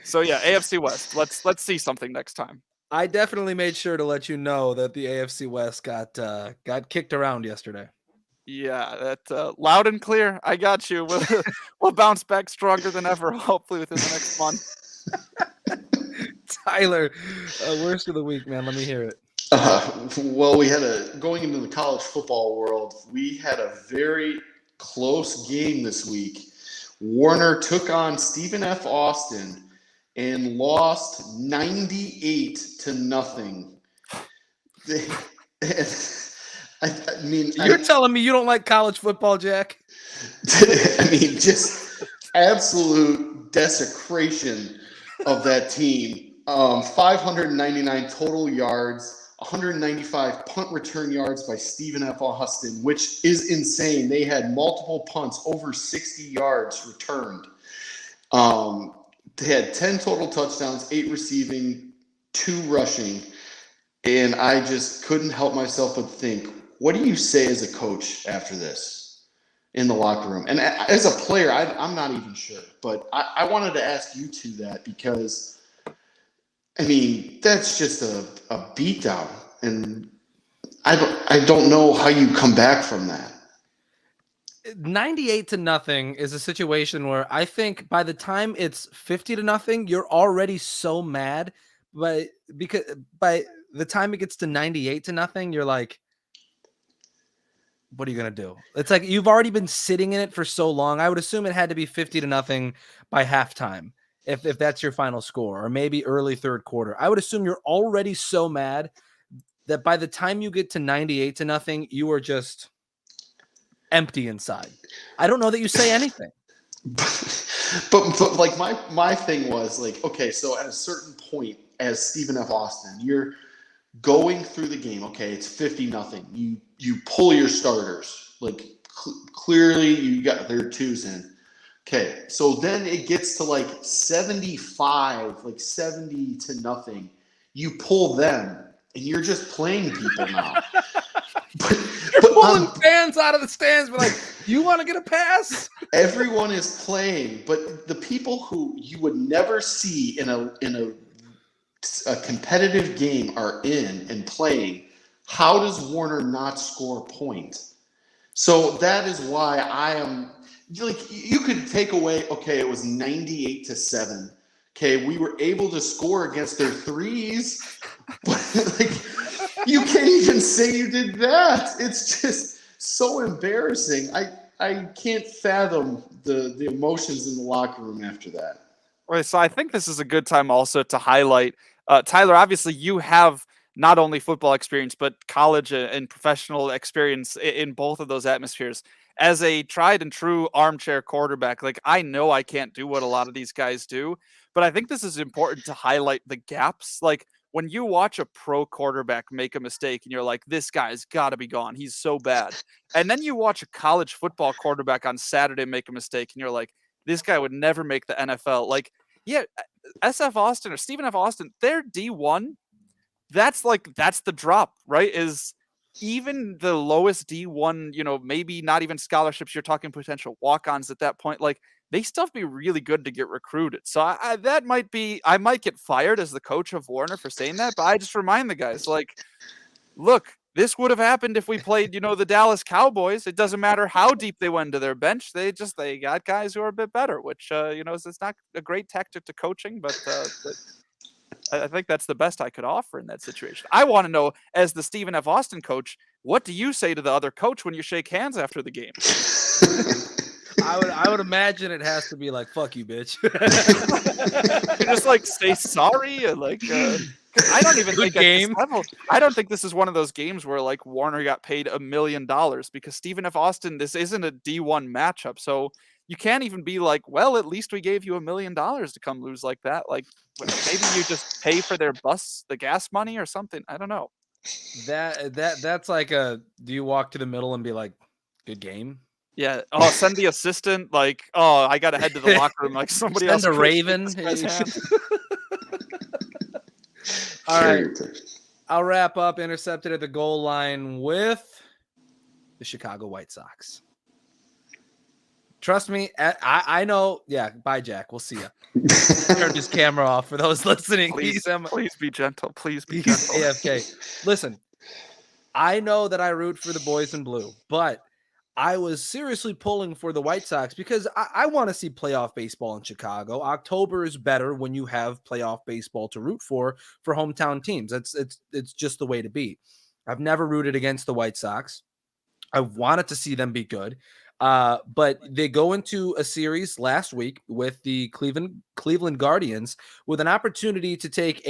So yeah, AFC West. Let's see something next time. I definitely made sure to let you know that the AFC West got kicked around yesterday. Yeah, that loud and clear. I got you. We'll bounce back stronger than ever, hopefully within the next month. Tyler, worst of the week, man. Let me hear it. Well, going into the college football world, we had a very close game this week. Warner took on Stephen F. Austin and lost 98-0. I mean, you're telling me you don't like college football, Jack? I mean, just absolute desecration of that team. 599 total yards, 195 punt return yards by Stephen F. Austin, which is insane. They had multiple punts, over 60 yards returned. They had 10 total touchdowns, 8 receiving, 2 rushing. And I just couldn't help myself but think, what do you say as a coach after this in the locker room? And as a player, I'm not even sure. But I wanted to ask you two that because, I mean, that's just a beatdown. And I don't know how you come back from that. 98-0 is a situation where I think by the time it's 50-0, you're already so mad. But because by the time it gets to 98-0, you're like, what are you going to do? It's like you've already been sitting in it for so long. I would assume it had to be 50-0 by halftime if that's your final score, or maybe early third quarter. I would assume you're already so mad that by the time you get to 98-0, you are just empty inside. I don't know that you say anything. But like my thing was like, okay, so at a certain point as Stephen F. Austin, you're going through the game. Okay, it's 50-0. You pull your starters. Like clearly you got their twos in. Okay, so then it gets to like 75, like 70-0. You pull them, and you're just playing people now. You're pulling fans out of the stands. We're like, you want to get a pass? Everyone is playing, but the people who you would never see in a competitive game are in and playing. How does Warner not score a point? So that is why I am like, you could take away, okay, it was 98-7. Okay, we were able to score against their threes, but like you can't even say you did that. It's just so embarrassing. I can't fathom the emotions in the locker room after that. Right, so I think this is a good time also to highlight, Tyler, obviously you have not only football experience, but college and professional experience in both of those atmospheres. As a tried and true armchair quarterback, like I know I can't do what a lot of these guys do, but I think this is important to highlight the gaps. Like when you watch a pro quarterback make a mistake and you're like, this guy's got to be gone. He's so bad. And then you watch a college football quarterback on Saturday make a mistake and you're like, this guy would never make the NFL. Like, yeah, SF Austin or Stephen F. Austin, they're D1. That's the drop, right? Is even the lowest D1, maybe not even scholarships. You're talking potential walk-ons at that point. Like they still have to be really good to get recruited. So I might get fired as the coach of Warner for saying that, but I just remind the guys, like, look, this would have happened if we played, the Dallas Cowboys. It doesn't matter how deep they went to their bench. They got guys who are a bit better, which, it's not a great tactic to coaching, but I think that's the best I could offer in that situation. I want to know, as the Stephen F. Austin coach, what do you say to the other coach when you shake hands after the game? I would imagine it has to be like, fuck you, bitch. You just like say sorry and like I don't even think at this level, I don't think this is one of those games where like Warner got paid $1 million because Stephen F. Austin, this isn't a D1 matchup. So you can't even be like, well, at least we gave you $1 million to come lose like that. Like maybe you just pay for their bus, the gas money or something. I don't know. That's like do you walk to the middle and be like, good game? Yeah. Oh, send the assistant. Like, oh, I got to head to the locker room. Like somebody else. Send a Raven. All right. I'll wrap up Intercepted at the goal line with the Chicago White Sox. Trust me, I know. Yeah, bye, Jack. We'll see you. Turn his camera off for those listening. Please be gentle. Please be gentle. AFK. Listen, I know that I root for the boys in blue, but I was seriously pulling for the White Sox because I want to see playoff baseball in Chicago. October is better when you have playoff baseball to root for hometown teams. It's just the way to be. I've never rooted against the White Sox. I wanted to see them be good. But they go into a series last week with the Cleveland Guardians with an opportunity to take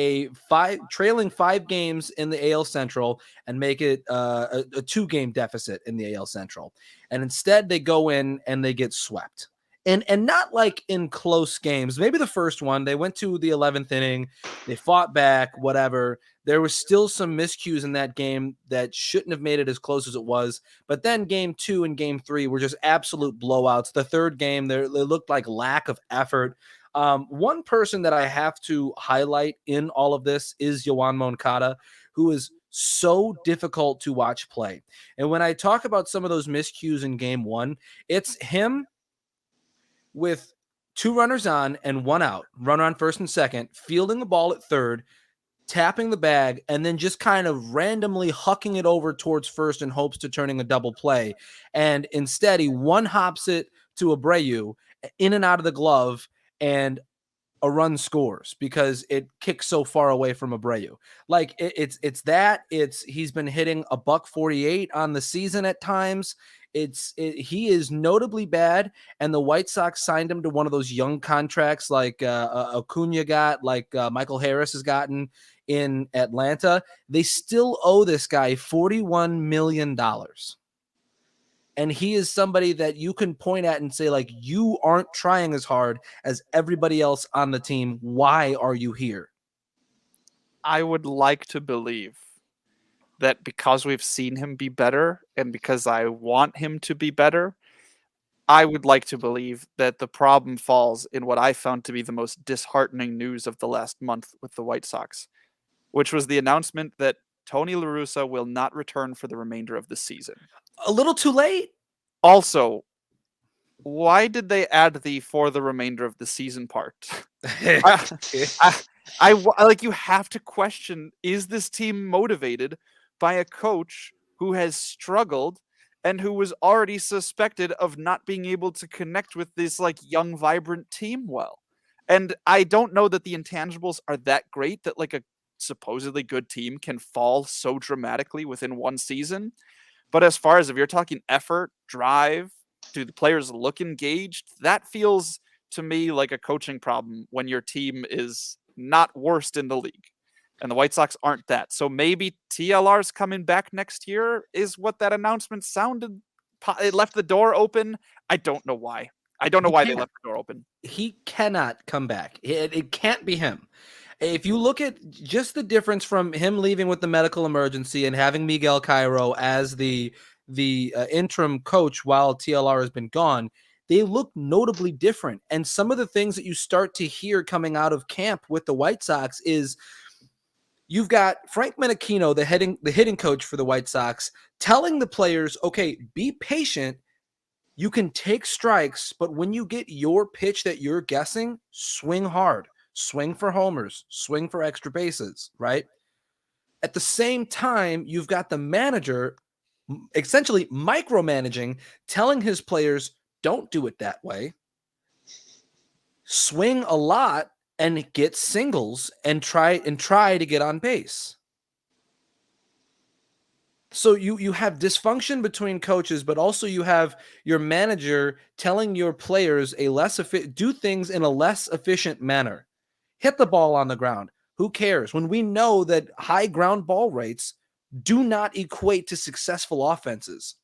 trailing 5 games in the AL Central and make it a 2-game deficit in the AL Central. And instead they go in and they get swept. And not like in close games. Maybe the first one, they went to the 11th inning, they fought back, whatever. There was still some miscues in that game that shouldn't have made it as close as it was. But then game 2 and game 3 were just absolute blowouts. The third game, they looked like lack of effort. One person that I have to highlight in all of this is Yoan Moncada, who is so difficult to watch play. And when I talk about some of those miscues in game 1, it's him with 2 runners on and 1 out, runner on first and second, fielding the ball at third, tapping the bag, and then just kind of randomly hucking it over towards first in hopes to turning a double play. And instead, he one-hops it to Abreu in and out of the glove, and a run scores because it kicks so far away from Abreu. Like he's been hitting a $148 on the season at times. He is notably bad, and the White Sox signed him to one of those young contracts like Acuna got, like Michael Harris has gotten in Atlanta. They still owe this guy $41 million. And he is somebody that you can point at and say, like, you aren't trying as hard as everybody else on the team. Why are you here? I would like to believe that because we've seen him be better and because I want him to be better, I would like to believe that the problem falls in what I found to be the most disheartening news of the last month with the White Sox, which was the announcement that Tony La Russa will not return for the remainder of the season. A little too late. Also, why did they add the "for the remainder of the season" part? I like, you have to question, is this team motivated by a coach who has struggled and who was already suspected of not being able to connect with this like young, vibrant team well? And I don't know that the intangibles are that great that like a supposedly good team can fall so dramatically within one season. But as far as if you're talking effort, drive, do the players look engaged? That feels to me like a coaching problem when your team is not worst in the league. And the White Sox aren't that. So maybe TLR's coming back next year is what that announcement sounded. It left the door open. I don't know why. I don't know why they left the door open. He cannot come back. It can't be him. If you look at just the difference from him leaving with the medical emergency and having Miguel Cairo as the interim coach while TLR has been gone, they look notably different. And some of the things that you start to hear coming out of camp with the White Sox is you've got Frank Menachino, the hitting coach for the White Sox, telling the players, okay, be patient. You can take strikes, but when you get your pitch that you're guessing, swing hard. Swing for homers, swing for extra bases, right? At the same time, you've got the manager essentially micromanaging, telling his players, don't do it that way. Swing a lot and get singles and try to get on base. So you have dysfunction between coaches, but also you have your manager telling your players do things in a less efficient manner. Hit the ball on the ground. Who cares? When we know that high ground ball rates do not equate to successful offenses.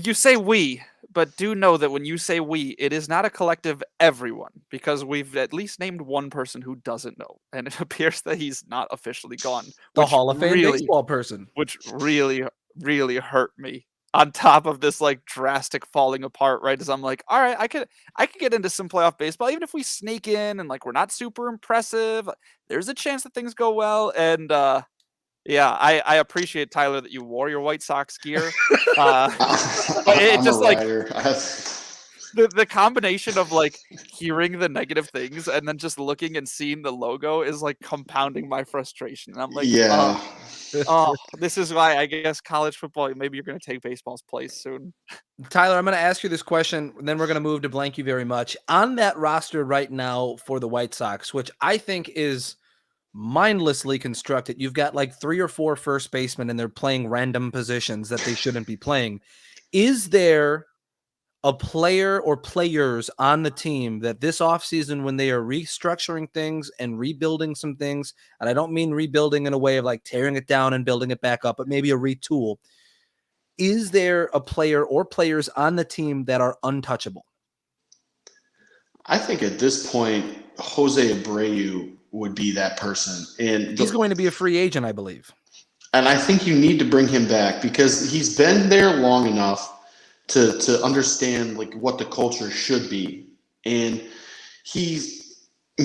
You say we, but do know that when you say we, it is not a collective everyone, because we've at least named one person who doesn't know, and it appears that he's not officially gone. The Hall of Fame baseball person. Which really, really hurt me. On top of this like drastic falling apart, right? As I'm like, all right, I could get into some playoff baseball, even if we sneak in and like we're not super impressive. There's a chance that things go well. And yeah, I appreciate, Tyler, that you wore your White Sox gear. It just like the combination of like hearing the negative things and then just looking and seeing the logo is like compounding my frustration. And I'm like, yeah. Oh, this is why I guess college football, maybe you're going to take baseball's place soon. Tyler, I'm going to ask you this question, and then we're going to move to blank you very much. On that roster right now for the White Sox, which I think is mindlessly constructed, you've got like 3 or 4 first basemen, and they're playing random positions that they shouldn't be playing. Is there a player or players on the team that this offseason, when they are restructuring things and rebuilding some things, and I don't mean rebuilding in a way of like tearing it down and building it back up, but maybe a retool, is there a player or players on the team that are untouchable? I think at this point, Jose Abreu would be that person. And he's going to be a free agent, I believe. And I think you need to bring him back because he's been there long enough to understand like what the culture should be. And he's a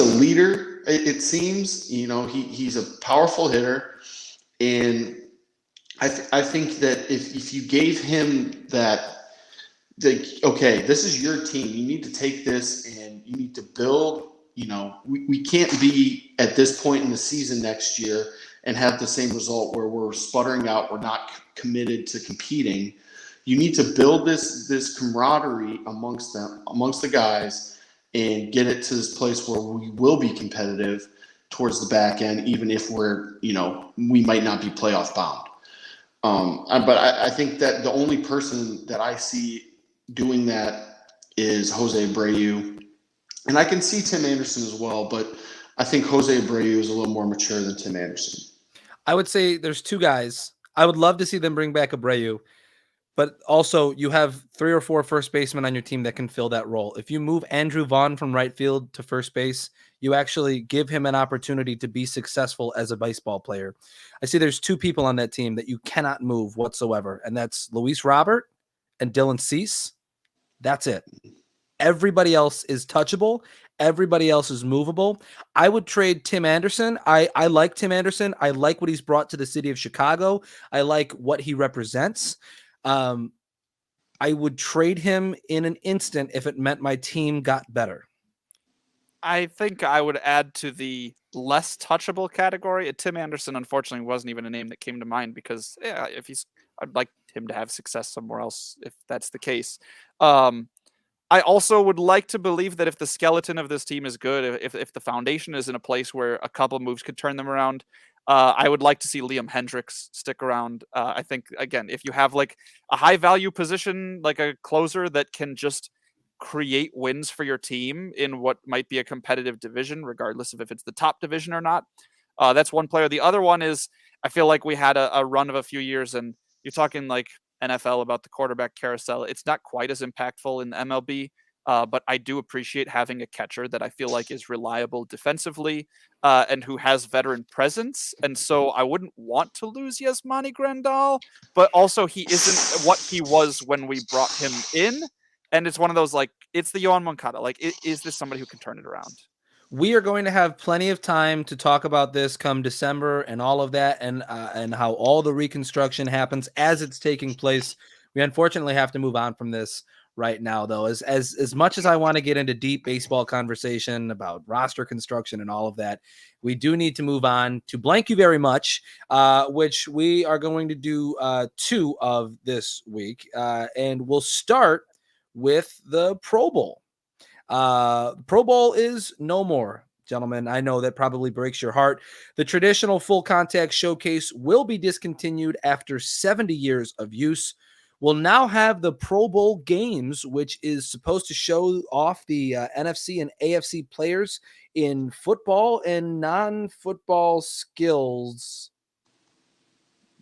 leader, it seems. He's a powerful hitter. And I think that if you gave him that, okay, this is your team. You need to take this and you need to build. We can't be at this point in the season next year and have the same result where we're sputtering out. We're not committed to competing. You need to build this camaraderie amongst the guys, and get it to this place where we will be competitive towards the back end, even if we might not be playoff bound. But I think that the only person that I see doing that is Jose Abreu. And I can see Tim Anderson as well, but I think Jose Abreu is a little more mature than Tim Anderson. I would say there's two guys. I would love to see them bring back Abreu, but also you have 3 or 4 first basemen on your team that can fill that role. If you move Andrew Vaughn from right field to first base, you actually give him an opportunity to be successful as a baseball player. I see there's 2 people on that team that you cannot move whatsoever, and that's Luis Robert and Dylan Cease. That's it. Everybody else is touchable. Everybody else is movable. I would trade Tim Anderson. I like Tim Anderson. I like what he's brought to the city of Chicago. I like what he represents. I would trade him in an instant if it meant my team got better. I think I would add to the less touchable category. Tim Anderson, unfortunately, wasn't even a name that came to mind because I'd like him to have success somewhere else if that's the case. I also would like to believe that if the skeleton of this team is good, if the foundation is in a place where a couple moves could turn them around, I would like to see Liam Hendriks stick around. I think, again, if you have like a high value position, like a closer that can just create wins for your team in what might be a competitive division, regardless of if it's the top division or not, that's one player. The other one is, I feel like we had a run of a few years, and you're talking like NFL about the quarterback carousel. It's not quite as impactful in the MLB, but I do appreciate having a catcher that I feel like is reliable defensively and who has veteran presence. And so I wouldn't want to lose Yasmani Grandal, but also he isn't what he was when we brought him in. And it's one of those, like, it's the Yohan Moncada. Like, is this somebody who can turn it around? We are going to have plenty of time to talk about this come December and all of that, and how all the reconstruction happens as it's taking place. We unfortunately have to move on from this right now, though. As much as I want to get into deep baseball conversation about roster construction and all of that, we do need to move on to Blank You Very Much, which we are going to do 2 of this week, and we'll start with the Pro Bowl. Pro Bowl is no more, gentlemen. I know that probably breaks your heart. The traditional full contact showcase will be discontinued after 70 years of use. We'll now have the Pro Bowl games, which is supposed to show off the NFC and AFC players in football and non-football skills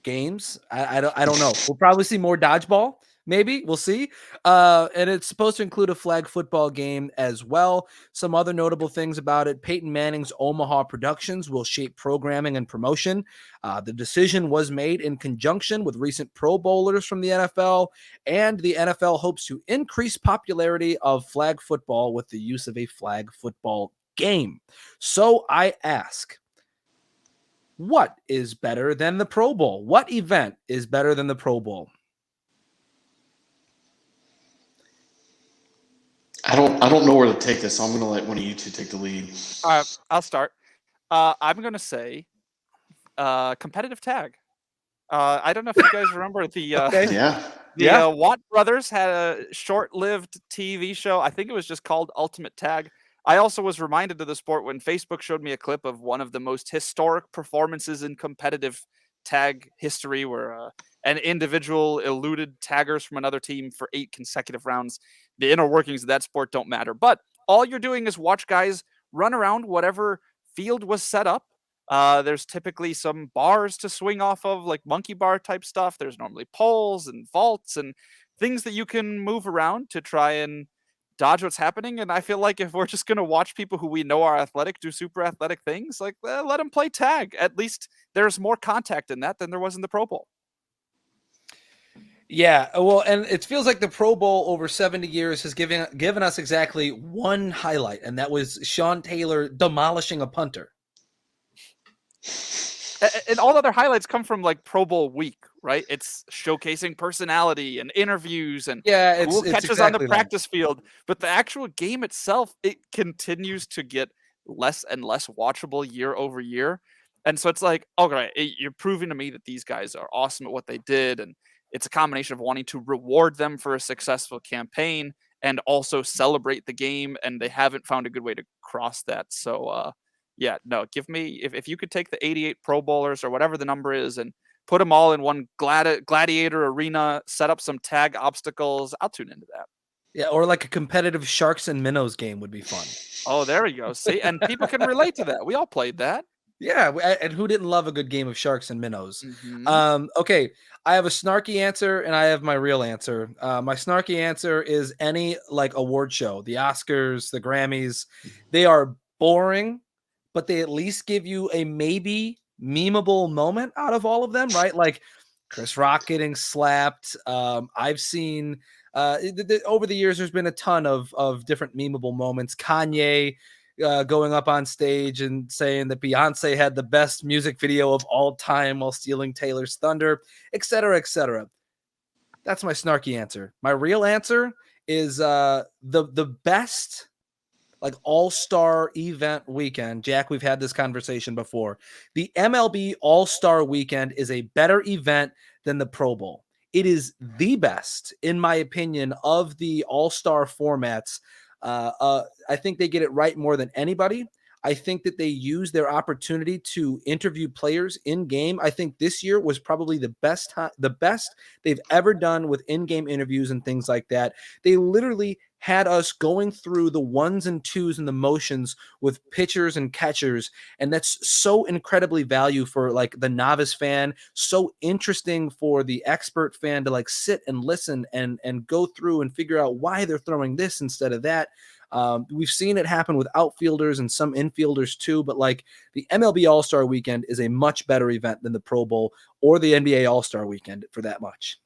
games. I don't know. We'll probably see more dodgeball. Maybe we'll see. And it's supposed to include a flag football game as well. Some other notable things about it: Peyton Manning's Omaha Productions will shape programming and promotion. The decision was made in conjunction with recent Pro Bowlers from the NFL, and the NFL hopes to increase popularity of flag football with the use of a flag football game. So I ask, what is better than the Pro Bowl? What event is better than the Pro Bowl? I don't know where to take this, so I'm going to let one of you two take the lead. I'll start. I'm going to say competitive tag. I don't know if you guys remember the Watt brothers had a short-lived TV show. I think it was just called Ultimate Tag. I also was reminded of the sport when Facebook showed me a clip of one of the most historic performances in competitive tag history, where an individual eluded taggers from another team for 8 consecutive rounds. The inner workings of that sport don't matter, but all you're doing is watch guys run around whatever field was set up. There's typically some bars to swing off of, like monkey bar type stuff. There's normally poles and vaults and things that you can move around to try and dodge what's happening. And I feel like if we're just going to watch people who we know are athletic do super athletic things, like let them play tag. At least there's more contact in that than there was in the Pro Bowl. Yeah, well, and it feels like the Pro Bowl over 70 years has given us exactly one highlight, and that was Sean Taylor demolishing a punter. And all other highlights come from like Pro Bowl week, right? It's showcasing personality and interviews and cool catches exactly on the practice field. But the actual game itself, it continues to get less and less watchable year over year. And so it's like, okay, you're proving to me that these guys are awesome at what they did, and it's a combination of wanting to reward them for a successful campaign and also celebrate the game, and they haven't found a good way to cross that. So, give me, if you could take the 88 Pro Bowlers or whatever the number is and put them all in one gladiator arena, set up some tag obstacles, I'll tune into that. Yeah, or like a competitive Sharks and Minnows game would be fun. Oh, there we go. See, and people can relate to that. We all played that. Yeah, and who didn't love a good game of Sharks and Minnows? Mm-hmm. Okay, I have a snarky answer and I have my real answer. My snarky answer is any like award show, the Oscars, the Grammys. They are boring, but they at least give you a maybe memeable moment out of all of them, right? Like Chris Rock getting slapped. I've seen over the years, there's been a ton of different memeable moments. Kanye going up on stage and saying that Beyonce had the best music video of all time while stealing Taylor's thunder, et cetera, et cetera. That's my snarky answer. My real answer is the best like all-star event weekend. Jack, we've had this conversation before. The MLB All-Star Weekend is a better event than the Pro Bowl. It is the best, in my opinion, of the all-star formats. I think they get it right more than anybody. I think that they use their opportunity to interview players in game. I think this year was probably the best they've ever done with in-game interviews and things like that. They literally had us going through the ones and twos and the motions with pitchers and catchers. And that's so incredibly value for like the novice fan, so interesting for the expert fan to like sit and listen and go through and figure out why they're throwing this instead of that. We've seen it happen with outfielders and some infielders too, but like the MLB All-Star Weekend is a much better event than the Pro Bowl or the NBA All-Star Weekend for that much.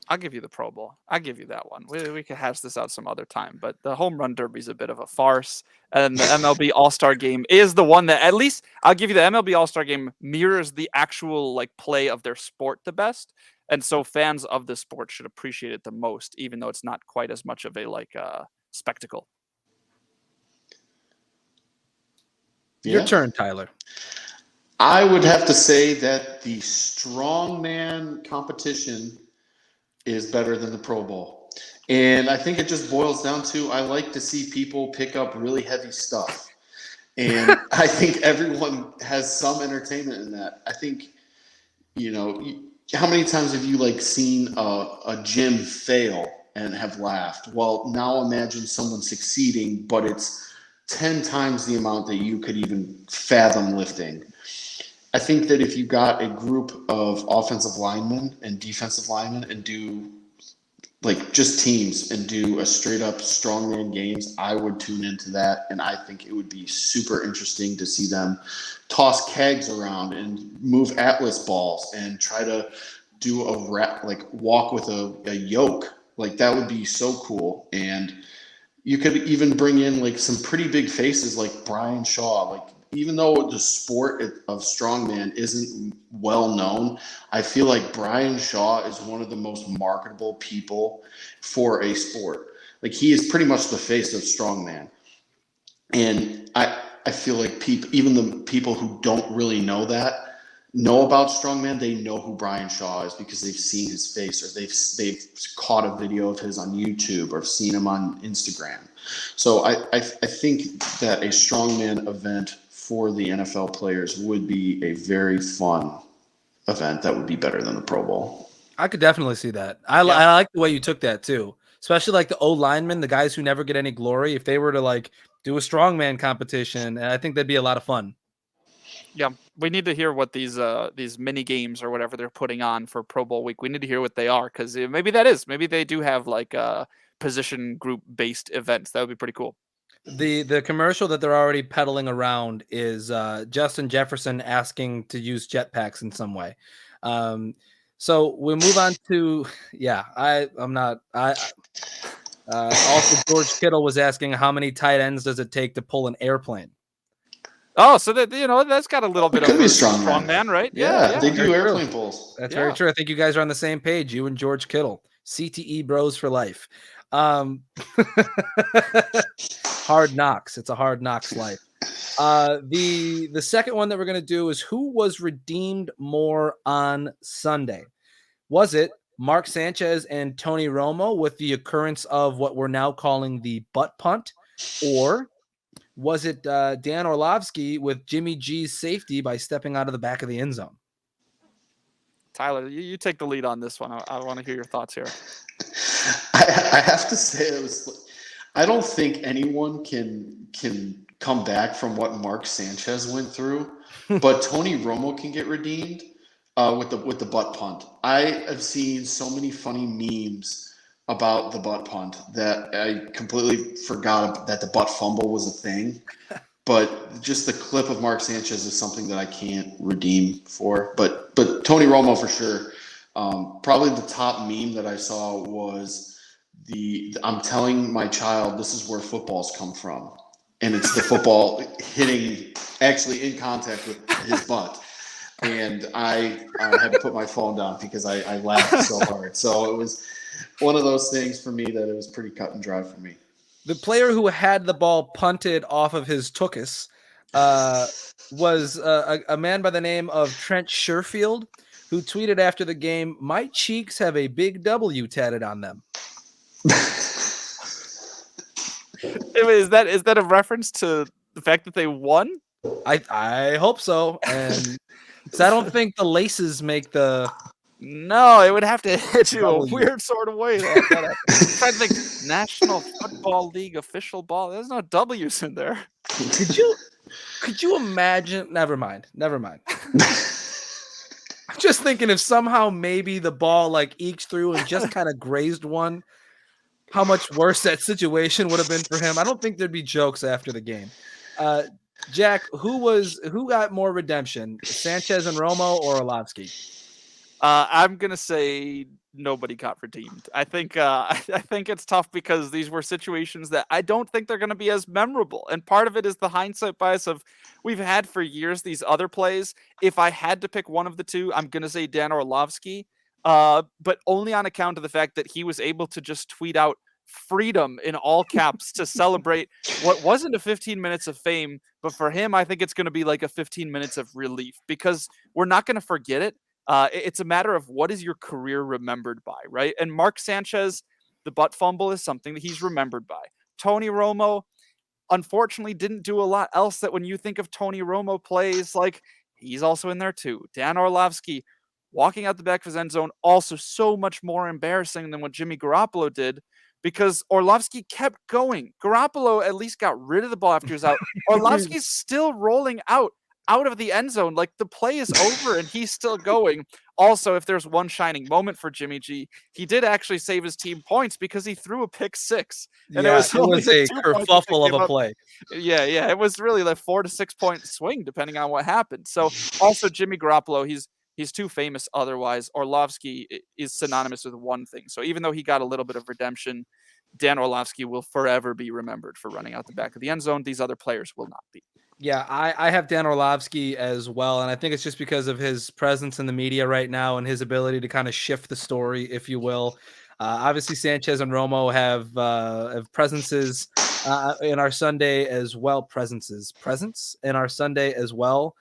I'll give you the Pro Bowl. I'll give you that one. We could hash this out some other time, but the home run derby is a bit of a farce, and the MLB All-Star Game is the one that, at least I'll give you, the MLB All-Star Game mirrors the actual like play of their sport the best, and so fans of the sport should appreciate it the most, even though it's not quite as much of a spectacle. Your turn, Tyler. I would have to say that the strongman competition is better than the Pro Bowl. And I think it just boils down to, I like to see people pick up really heavy stuff. And I think everyone has some entertainment in that. I think, how many times have you like seen a gym fail and have laughed? Well, now imagine someone succeeding, but it's 10 times the amount that you could even fathom lifting. I think that if you got a group of offensive linemen and defensive linemen and do like just teams and do a straight up strongman games, I would tune into that. And I think it would be super interesting to see them toss kegs around and move Atlas balls and try to do walk with a yoke. Like that would be so cool. And you could even bring in like some pretty big faces like Brian Shaw. Like, even though the sport of strongman isn't well known, I feel like Brian Shaw is one of the most marketable people for a sport. Like he is pretty much the face of strongman. And I feel like even the people who don't really know about strongman, they know who Brian Shaw is because they've seen his face, or they've caught a video of his on YouTube or seen him on Instagram. So I think that a strongman event for the NFL players would be a very fun event that would be better than the Pro Bowl. I could definitely see that. I like the way you took that too, especially like the O linemen, the guys who never get any glory. If they were to like do a strongman competition, and I think that'd be a lot of fun. Yeah, we need to hear what these mini games or whatever they're putting on for Pro Bowl week. We need to hear what they are, because maybe they do have like position group based events. That would be pretty cool. The commercial that they're already peddling around is Justin Jefferson asking to use jetpacks in some way. So we'll move on to also George Kittle was asking how many tight ends does it take to pull an airplane. Oh, so that that's got a little bit of a strong man, right? Yeah, they do airplane pulls. That's very true. I think you guys are on the same page, you and George Kittle. CTE bros for life. Hard knocks. It's a hard knocks life. The second one that we're going to do is who was redeemed more on Sunday. Was it Mark Sanchez and Tony Romo with the occurrence of what we're now calling the butt punt? Or was it Dan Orlovsky with Jimmy G's safety by stepping out of the back of the end zone? Tyler, you take the lead on this one. I want to hear your thoughts here. I have to say I don't think anyone can come back from what Mark Sanchez went through, but Tony Romo can get redeemed with the butt punt. I have seen so many funny memes about the butt punt that I completely forgot that the butt fumble was a thing. But just the clip of Mark Sanchez is something that I can't redeem for. But Tony Romo for sure. Probably the top meme that I saw was I'm telling my child this is where footballs come from. And it's the football hitting actually in contact with his butt. And I had to put my phone down because I laughed so hard. So it was one of those things for me that it was pretty cut and dry for me. The player who had the ball punted off of his tuchus was a man by the name of Trent Sherfield, who tweeted after the game, "My cheeks have a big W tatted on them." Is that a reference to the fact that they won? I hope so. And so I don't think the laces make the... No, it would have to hit you a W. weird sort of way. I'm trying to think National Football League official ball. There's no W's in there. Could you imagine? Never mind. I'm just thinking if somehow maybe the ball like eked through and just kind of grazed one, how much worse that situation would have been for him. I don't think there'd be jokes after the game. Jack, who got more redemption, Sanchez and Romo or Orlovsky? I'm gonna say nobody got redeemed. I think it's tough because these were situations that I don't think they're gonna be as memorable. And part of it is the hindsight bias of we've had for years these other plays. If I had to pick one of the two, I'm gonna say Dan Orlovsky, but only on account of the fact that he was able to just tweet out freedom in all caps to celebrate what wasn't a 15 minutes of fame, but for him, I think it's going to be like a 15 minutes of relief because we're not going to forget it. It's a matter of what is your career remembered by, right? And Mark Sanchez, the butt fumble is something that he's remembered by. Tony Romo, unfortunately, didn't do a lot else that when you think of Tony Romo plays, like he's also in there too. Dan Orlovsky, walking out the back of his end zone, also so much more embarrassing than what Jimmy Garoppolo did because Orlovsky kept going. Garoppolo at least got rid of the ball after he was out. Orlovsky's still rolling out of the end zone. Like the play is over and he's still going. Also, if there's one shining moment for Jimmy G, he did actually save his team points because he threw a pick six. And it was a kerfuffle of a play. Yeah. It was really like 4 to 6 point swing depending on what happened. So also Jimmy Garoppolo, he's too famous otherwise. Orlovsky is synonymous with one thing. So even though he got a little bit of redemption, Dan Orlovsky will forever be remembered for running out the back of the end zone. These other players will not be. Yeah, I have Dan Orlovsky as well, and I think it's just because of his presence in the media right now and his ability to kind of shift the story, if you will. Obviously, Sanchez and Romo have presences in our Sunday as well. Presence in our Sunday as well.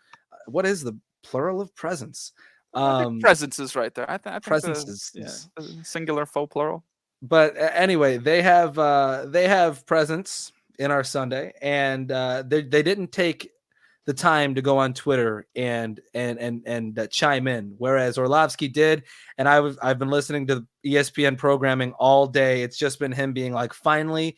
What is the plural of presence? I think presence is right there. I think presences, singular faux plural. But anyway, they have presence in our Sunday, and they didn't take the time to go on Twitter and chime in, whereas Orlovsky did. And I've been listening to ESPN programming all day. It's just been him being like, finally,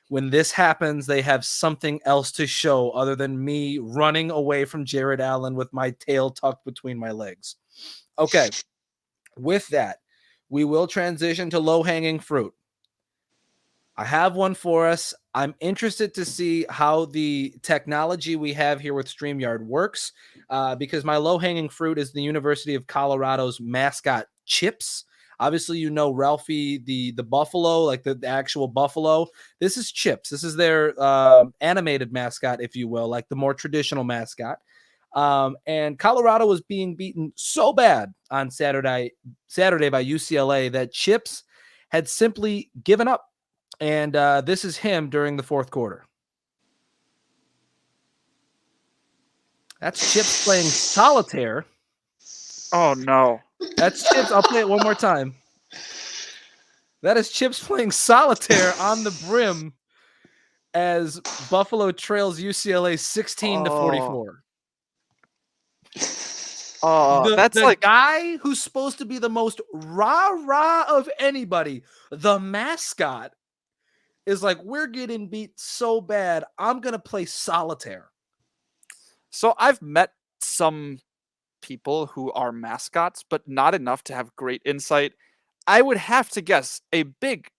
when this happens, they have something else to show other than me running away from Jared Allen with my tail tucked between my legs. Okay, with that, we will transition to low-hanging fruit. I have one for us. I'm interested to see how the technology we have here with StreamYard works because my low-hanging fruit is the University of Colorado's mascot, Chips. Obviously, you know Ralphie, the buffalo, like the actual buffalo. This is Chips. This is their animated mascot, if you will, like the more traditional mascot. And Colorado was being beaten so bad on Saturday by UCLA that Chips had simply given up. And this is him during the fourth quarter. That's Chips playing solitaire. Oh, no. That's Chips. I'll play it one more time. That is Chips playing solitaire on the brim as Buffalo trails UCLA 16-44. That's the like guy who's supposed to be the most rah-rah of anybody, the mascot, is like, we're getting beat so bad, I'm going to play solitaire. so I've met some people who are mascots, but not enough to have great insight. I would have to guess a big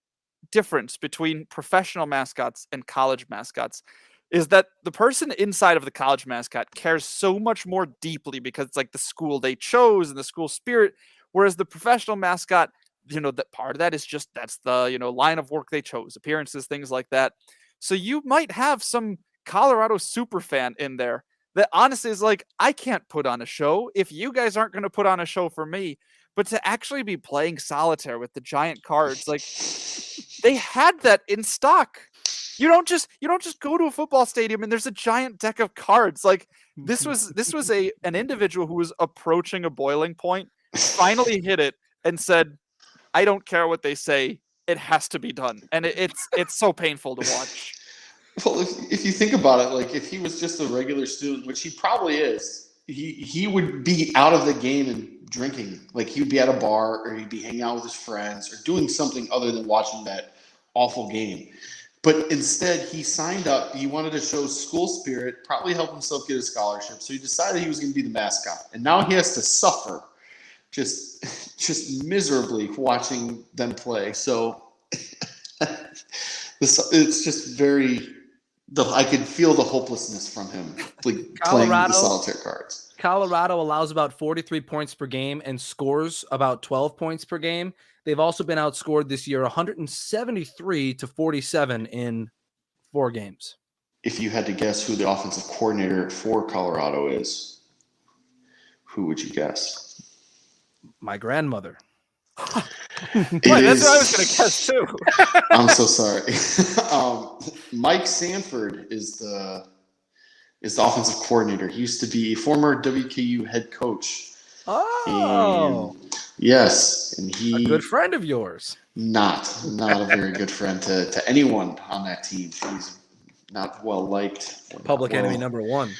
difference between professional mascots and college mascots is that the person inside of the college mascot cares so much more deeply because it's like the school they chose and the school spirit, whereas the professional mascot, that part of that is just that's the line of work they chose, appearances, things like that. So you might have some Colorado super fan in there that honestly is like, I can't put on a show if you guys aren't going to put on a show for me. But to actually be playing solitaire with the giant cards, like they had that in stock. You don't just go to a football stadium and there's a giant deck of cards. Like this was an individual who was approaching a boiling point, finally hit it and said, I don't care what they say, it has to be done. And it's so painful to watch. Well, if you think about it, like if he was just a regular student, which he probably is, he would be out of the game and drinking. Like he'd be at a bar or he'd be hanging out with his friends or doing something other than watching that awful game. But instead, he signed up. He wanted to show school spirit, probably help himself get a scholarship. So he decided he was going to be the mascot. And now he has to suffer just miserably watching them play. So it's just very... I could feel the hopelessness from him, like playing the solitaire cards. Colorado allows about 43 points per game and scores about 12 points per game. They've also been outscored this year 173-47 in 4 games. If you had to guess who the offensive coordinator for Colorado is, who would you guess? My grandmother. That's what I was going to guess too. I'm so sorry. Mike Sanford is the offensive coordinator. He used to be a former WKU head coach. Oh, yes, and a good friend of yours. Not a very good friend to anyone on that team. He's not well liked. Public enemy number 1.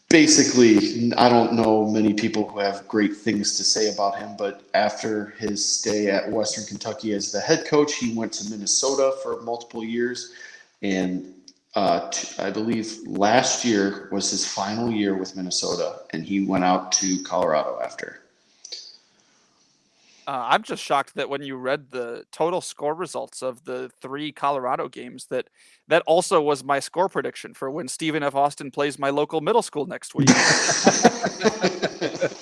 Basically, I don't know many people who have great things to say about him, but after his stay at Western Kentucky as the head coach, he went to Minnesota for multiple years. And I believe last year was his final year with Minnesota, and he went out to Colorado after. I'm just shocked that when you read the total score results of the 3 Colorado games, that also was my score prediction for when Stephen F. Austin plays my local middle school next week.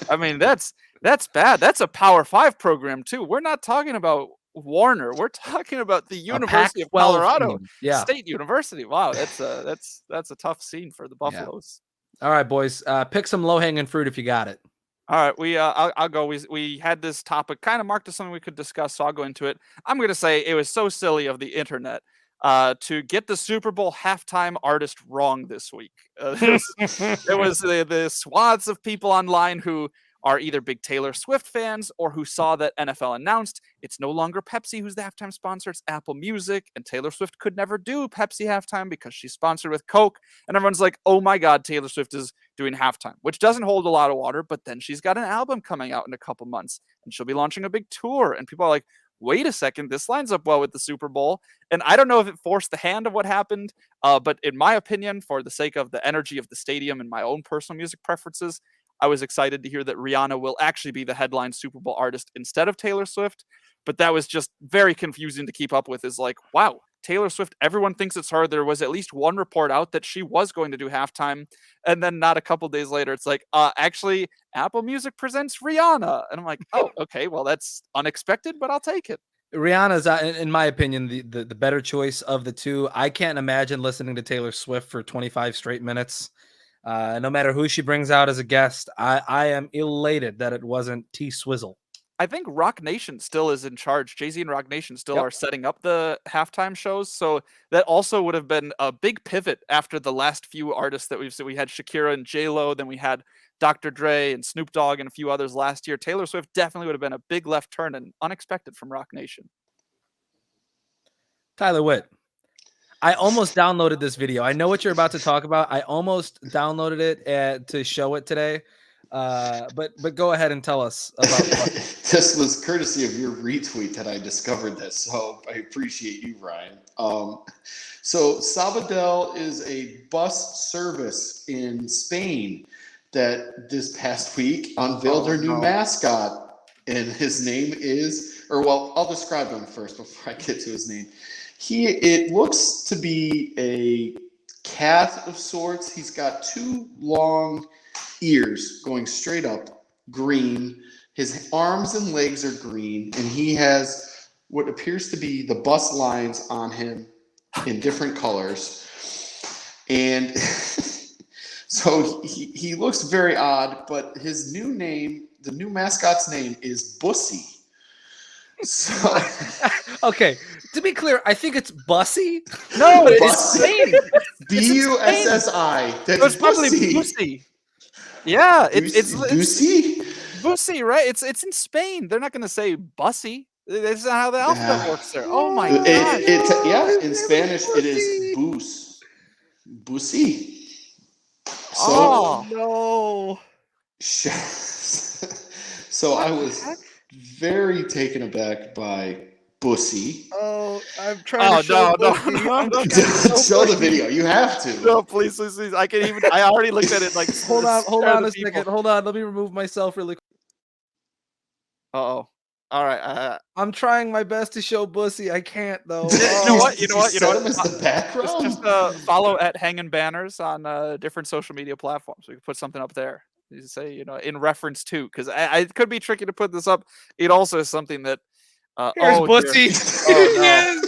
I mean, that's bad. That's a Power 5 program too. We're not talking about Warner. We're talking about the University of Colorado State University. Wow, that's a tough scene for the Buffaloes. Yeah. All right, boys, pick some low-hanging fruit if you got it. All right, I'll go. We had this topic kind of marked as something we could discuss, so I'll go into it. I'm going to say it was so silly of the internet to get the Super Bowl halftime artist wrong this week. There was the swaths of people online who are either big Taylor Swift fans or who saw that NFL announced it's no longer Pepsi who's the halftime sponsor, it's Apple Music, and Taylor Swift could never do Pepsi halftime because she's sponsored with Coke, and everyone's like, oh my God, Taylor Swift is doing halftime, which doesn't hold a lot of water, but then she's got an album coming out in a couple months, and she'll be launching a big tour, and people are like, wait a second, this lines up well with the Super Bowl, and I don't know if it forced the hand of what happened, but in my opinion, for the sake of the energy of the stadium and my own personal music preferences, I was excited to hear that Rihanna will actually be the headline Super Bowl artist instead of Taylor Swift. But that was just very confusing to keep up with, is like, wow, Taylor Swift, everyone thinks it's her. There was at least one report out that she was going to do halftime. And then not a couple days later, it's like, actually, Apple Music presents Rihanna. And I'm like, oh, okay, well, that's unexpected, but I'll take it. Rihanna's, in my opinion, the better choice of the two. I can't imagine listening to Taylor Swift for 25 straight minutes. No matter who she brings out as a guest, I am elated that it wasn't T-Swizzle. I think Rock Nation still is in charge. Jay-Z and Rock Nation still are setting up the halftime shows. So that also would have been a big pivot after the last few artists that we've seen. We had Shakira and J-Lo, then we had Dr. Dre and Snoop Dogg and a few others last year, Taylor Swift definitely would have been a big left turn and unexpected from Rock Nation. Tyler Witt, I almost downloaded this video. I know what you're about to talk about. I almost downloaded it to show it today. But go ahead and tell us about This was courtesy of your retweet that I discovered this, so I appreciate you, Ryan. So Sabadell is a bus service in Spain that this past week unveiled their new mascot, and his name is, I'll describe him first before I get to his name. It looks to be a cat of sorts. He's got two long ears going straight up, green. His arms and legs are green, and he has what appears to be the bus lines on him in different colors. And so he looks very odd, but his new name, the new mascot's name, is Bussi. So, okay, to be clear, I think it's Bussi. No, it's Spain. Bussi. That's probably Bussi. Yeah, it's Bussi. Bussi, right? It's in Spain. They're not going to say Bussi. That's not how the alphabet works there. Oh my god! In Spanish it is bus. Bussi. So, no. So I was very taken aback by Bussi. Oh, I'm trying to show show the video. You have to. No, please. I already looked at it like. Hold on a second. Hold on. Let me remove myself really quick. Uh-oh. All right. I'm trying my best to show Bussi. I can't though. You know what? The background? Just follow at Hangin Banners on different social media platforms. We can put something up there. You say, in reference to, because it could be tricky to put this up. It also is something that. Here's Bussi. Oh, no.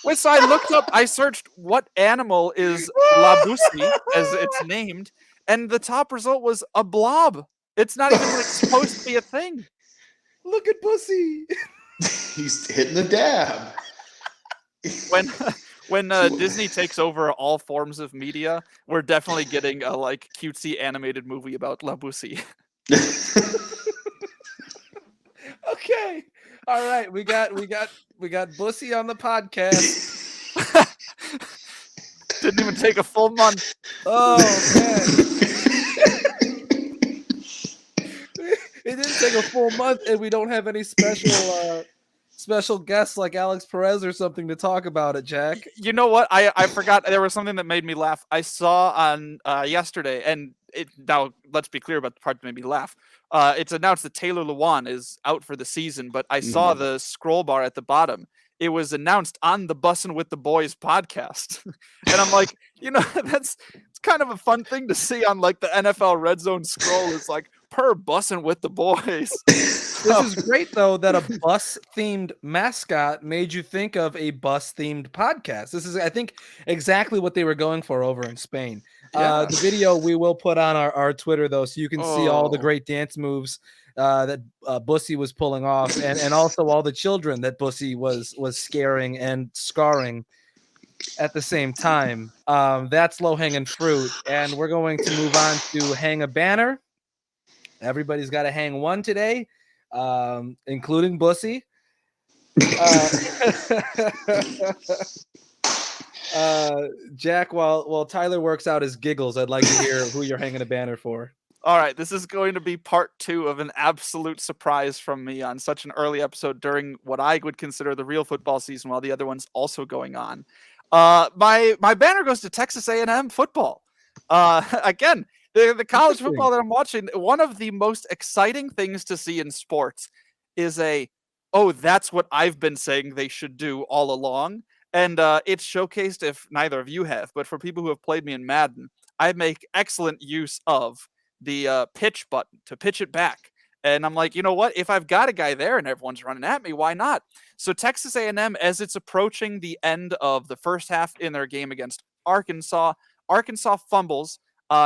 Wait, so I looked up. I searched what animal is La Bussi as it's named, and the top result was a blob. It's not even supposed to be a thing. Look at Bussi. He's hitting the dab. When Disney takes over all forms of media, we're definitely getting a cutesy animated movie about La Bussi. Okay. All right. We got Bussi on the podcast. Didn't even take a full month. Oh man. It didn't take a full month, and we don't have any special guests like Alex Perez or something to talk about it, Jack. You know what? I forgot there was something that made me laugh. I saw on yesterday, and now let's be clear about the part that made me laugh. It's announced that Taylor Lewan is out for the season, but I saw the scroll bar at the bottom. It was announced on the Bussin' with the Boys podcast. And I'm like, it's kind of a fun thing to see on the NFL Red Zone scroll. It's per Bussin' with the Boys. This is great, though, that a bus-themed mascot made you think of a bus-themed podcast. This is, I think, exactly what they were going for over in Spain. Yeah. The video we will put on our Twitter, though, so you can see all the great dance moves that Bussi was pulling off, and also all the children that Bussi was scaring and scarring at the same time. That's low-hanging fruit, and we're going to move on to hang a banner. Everybody's got to hang one today, including Bussi. Jack, while Tyler works out his giggles, I'd like to hear who you're hanging a banner for. All right, this is going to be part 2 of an absolute surprise from me on such an early episode during what I would consider the real football season, while the other one's also going on. My banner goes to Texas A&M football. Again, the college football that I'm watching, one of the most exciting things to see in sports is that's what I've been saying they should do all along. And it's showcased, if neither of you have, but for people who have played me in Madden, I make excellent use of the pitch button to pitch it back. And I'm like, you know what? If I've got a guy there and everyone's running at me, why not? So Texas A&M, as it's approaching the end of the first half in their game against Arkansas fumbles.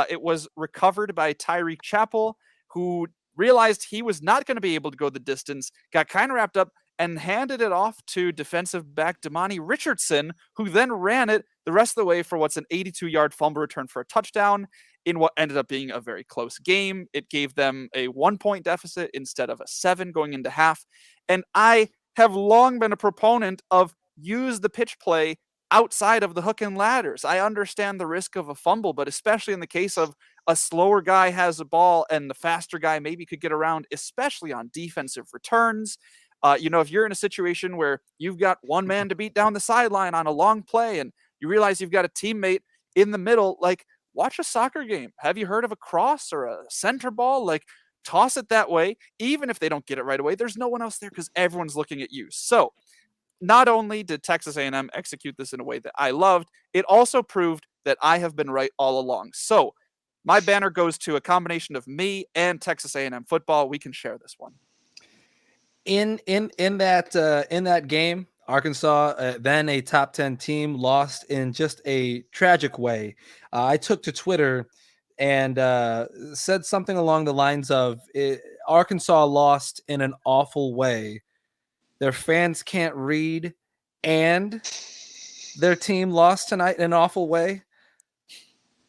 It was recovered by Tyreek Chappell, who realized he was not going to be able to go the distance, got kind of wrapped up, and handed it off to defensive back Damani Richardson, who then ran it the rest of the way for what's an 82-yard fumble return for a touchdown in what ended up being a very close game. It gave them a 1-point deficit instead of a 7 going into half. And I have long been a proponent of use the pitch play outside of the hook and ladders. I understand the risk of a fumble, but especially in the case of a slower guy has a ball and the faster guy maybe could get around, especially on defensive returns. If you're in a situation where you've got one man to beat down the sideline on a long play and you realize you've got a teammate in the middle, like, watch a soccer game. Have you heard of a cross or a center ball? Like, toss it that way. Even if they don't get it right away, there's no one else there because everyone's looking at you. So not only did Texas A&M execute this in a way that I loved, it also proved that I have been right all along. So my banner goes to a combination of me and Texas A&M football. We can share this one. In that game, Arkansas, then a top 10 team, lost in just a tragic way. I took to Twitter and said something along the lines of, Arkansas lost in an awful way. Their fans can't read, and their team lost tonight in an awful way.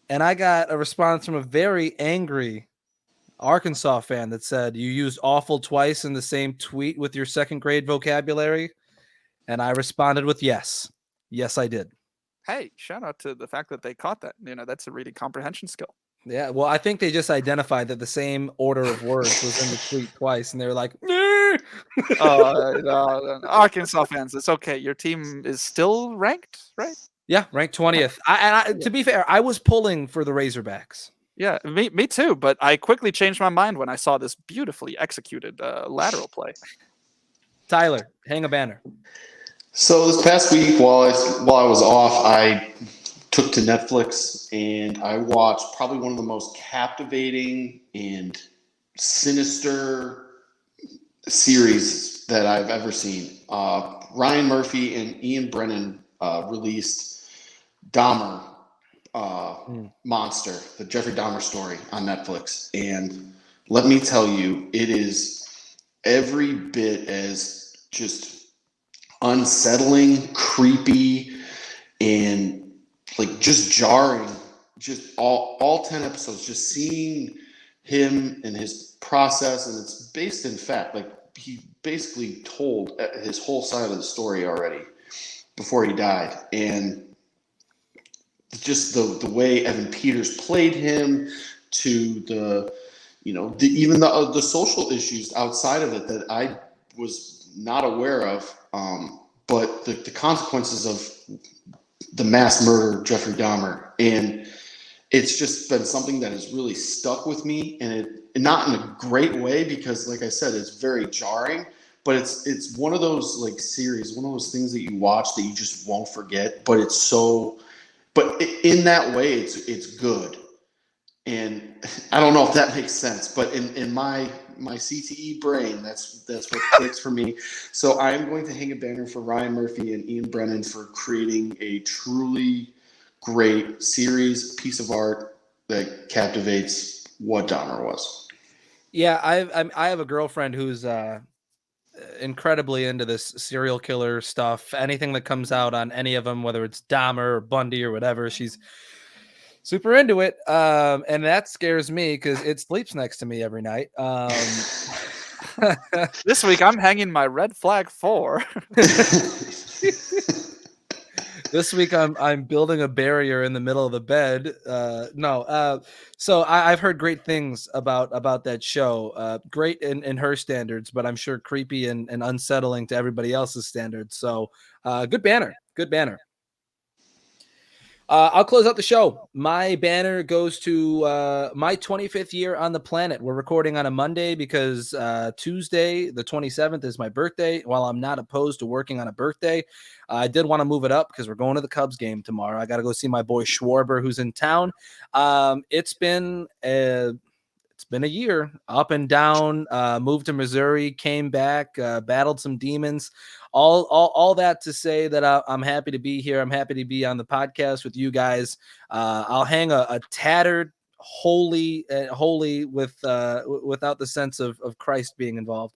And I got a response from a very angry Arkansas fan that said, you used awful twice in the same tweet with your second grade vocabulary. And I responded with yes. Yes, I did. Hey, shout out to the fact that they caught that. That's a reading comprehension skill. Yeah, well, I think they just identified that the same order of words was in the tweet twice, and they were like, no, Arkansas fans, it's okay. Your team is still ranked, right? Yeah, ranked 20th. To be fair, I was pulling for the Razorbacks. Yeah, me too, but I quickly changed my mind when I saw this beautifully executed lateral play. Tyler, hang a banner. So this past week, while I was off, I took to Netflix and I watched probably one of the most captivating and sinister series that I've ever seen. Ryan Murphy and Ian Brennan released Dahmer Monster, the Jeffrey Dahmer story on Netflix. And let me tell you, it is every bit as just unsettling, creepy, and like just jarring. Just all 10 episodes, just seeing him and his process, and it's based in fact. Like, he basically told his whole side of the story already before he died, and just the way Evan Peters played him, to the social issues outside of it that I was not aware of, but the consequences of the mass murder of Jeffrey Dahmer. And it's just been something that has really stuck with me, and not in a great way, because like I said, it's very jarring, but it's one of those like series, one of those things that you watch that you just won't forget, but in that way, it's good. And I don't know if that makes sense, but in my CTE brain, that's what clicks for me. So I'm going to hang a banner for Ryan Murphy and Ian Brennan for creating a truly great series, piece of art that captivates what Dahmer was. Yeah, I have a girlfriend who's incredibly into this serial killer stuff. Anything that comes out on any of them, whether it's Dahmer or Bundy or whatever, she's super into it. And that scares me because it sleeps next to me every night. This week I'm hanging my red flag 4. This week I'm building a barrier in the middle of the bed. So I've heard great things about that show. Great in her standards, but I'm sure creepy and unsettling to everybody else's standards. So good banner. I'll close out the show. My banner goes to my 25th year on the planet. We're recording on a Monday because Tuesday, the 27th, is my birthday. While I'm not opposed to working on a birthday, I did want to move it up because we're going to the Cubs game tomorrow. I got to go see my boy Schwarber, who's in town. It's been a year, up and down. Moved to Missouri, came back, battled some demons. All that to say that I'm happy to be here. I'm happy to be on the podcast with you guys. I'll hang a tattered, holy without the sense of Christ being involved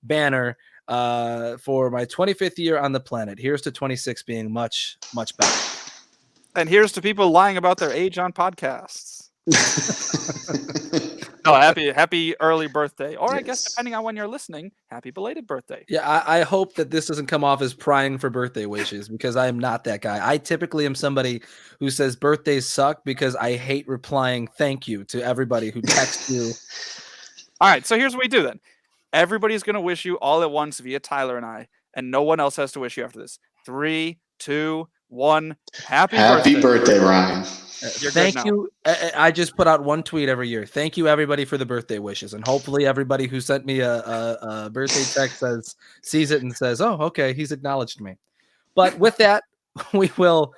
banner for my 25th year on the planet. Here's to 26 being much, much better. And here's to people lying about their age on podcasts. Oh, happy early birthday. Or I guess depending on when you're listening, happy belated birthday. Yeah, I hope that this doesn't come off as prying for birthday wishes, because I am not that guy. I typically am somebody who says birthdays suck because I hate replying thank you to everybody who texts you. All right, so here's what we do then. Everybody's going to wish you all at once via Tyler and I, and no one else has to wish you after this. 3, 2, 1. Happy birthday, Ryan. Thank you. I just put out one tweet every year. Thank you, everybody, for the birthday wishes, and hopefully everybody who sent me a birthday text sees it and says, "Oh, okay, he's acknowledged me." But with that, we will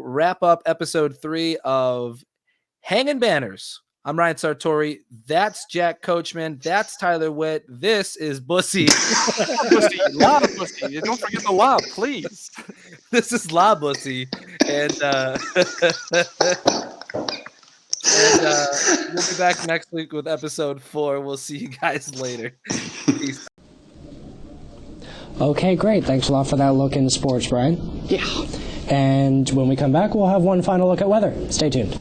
wrap up episode 3 of Hangin' Banners. I'm Ryan Sartori. That's Jack Coachman. That's Tyler Witt. This is Bussi. Bussi, La Bussi. Don't forget the La, please. This is La Bussi. And we'll be back next week with episode 4. We'll see you guys later. Peace. Okay, great. Thanks a lot for that look into sports, Brian. Yeah. And when we come back, we'll have one final look at weather. Stay tuned.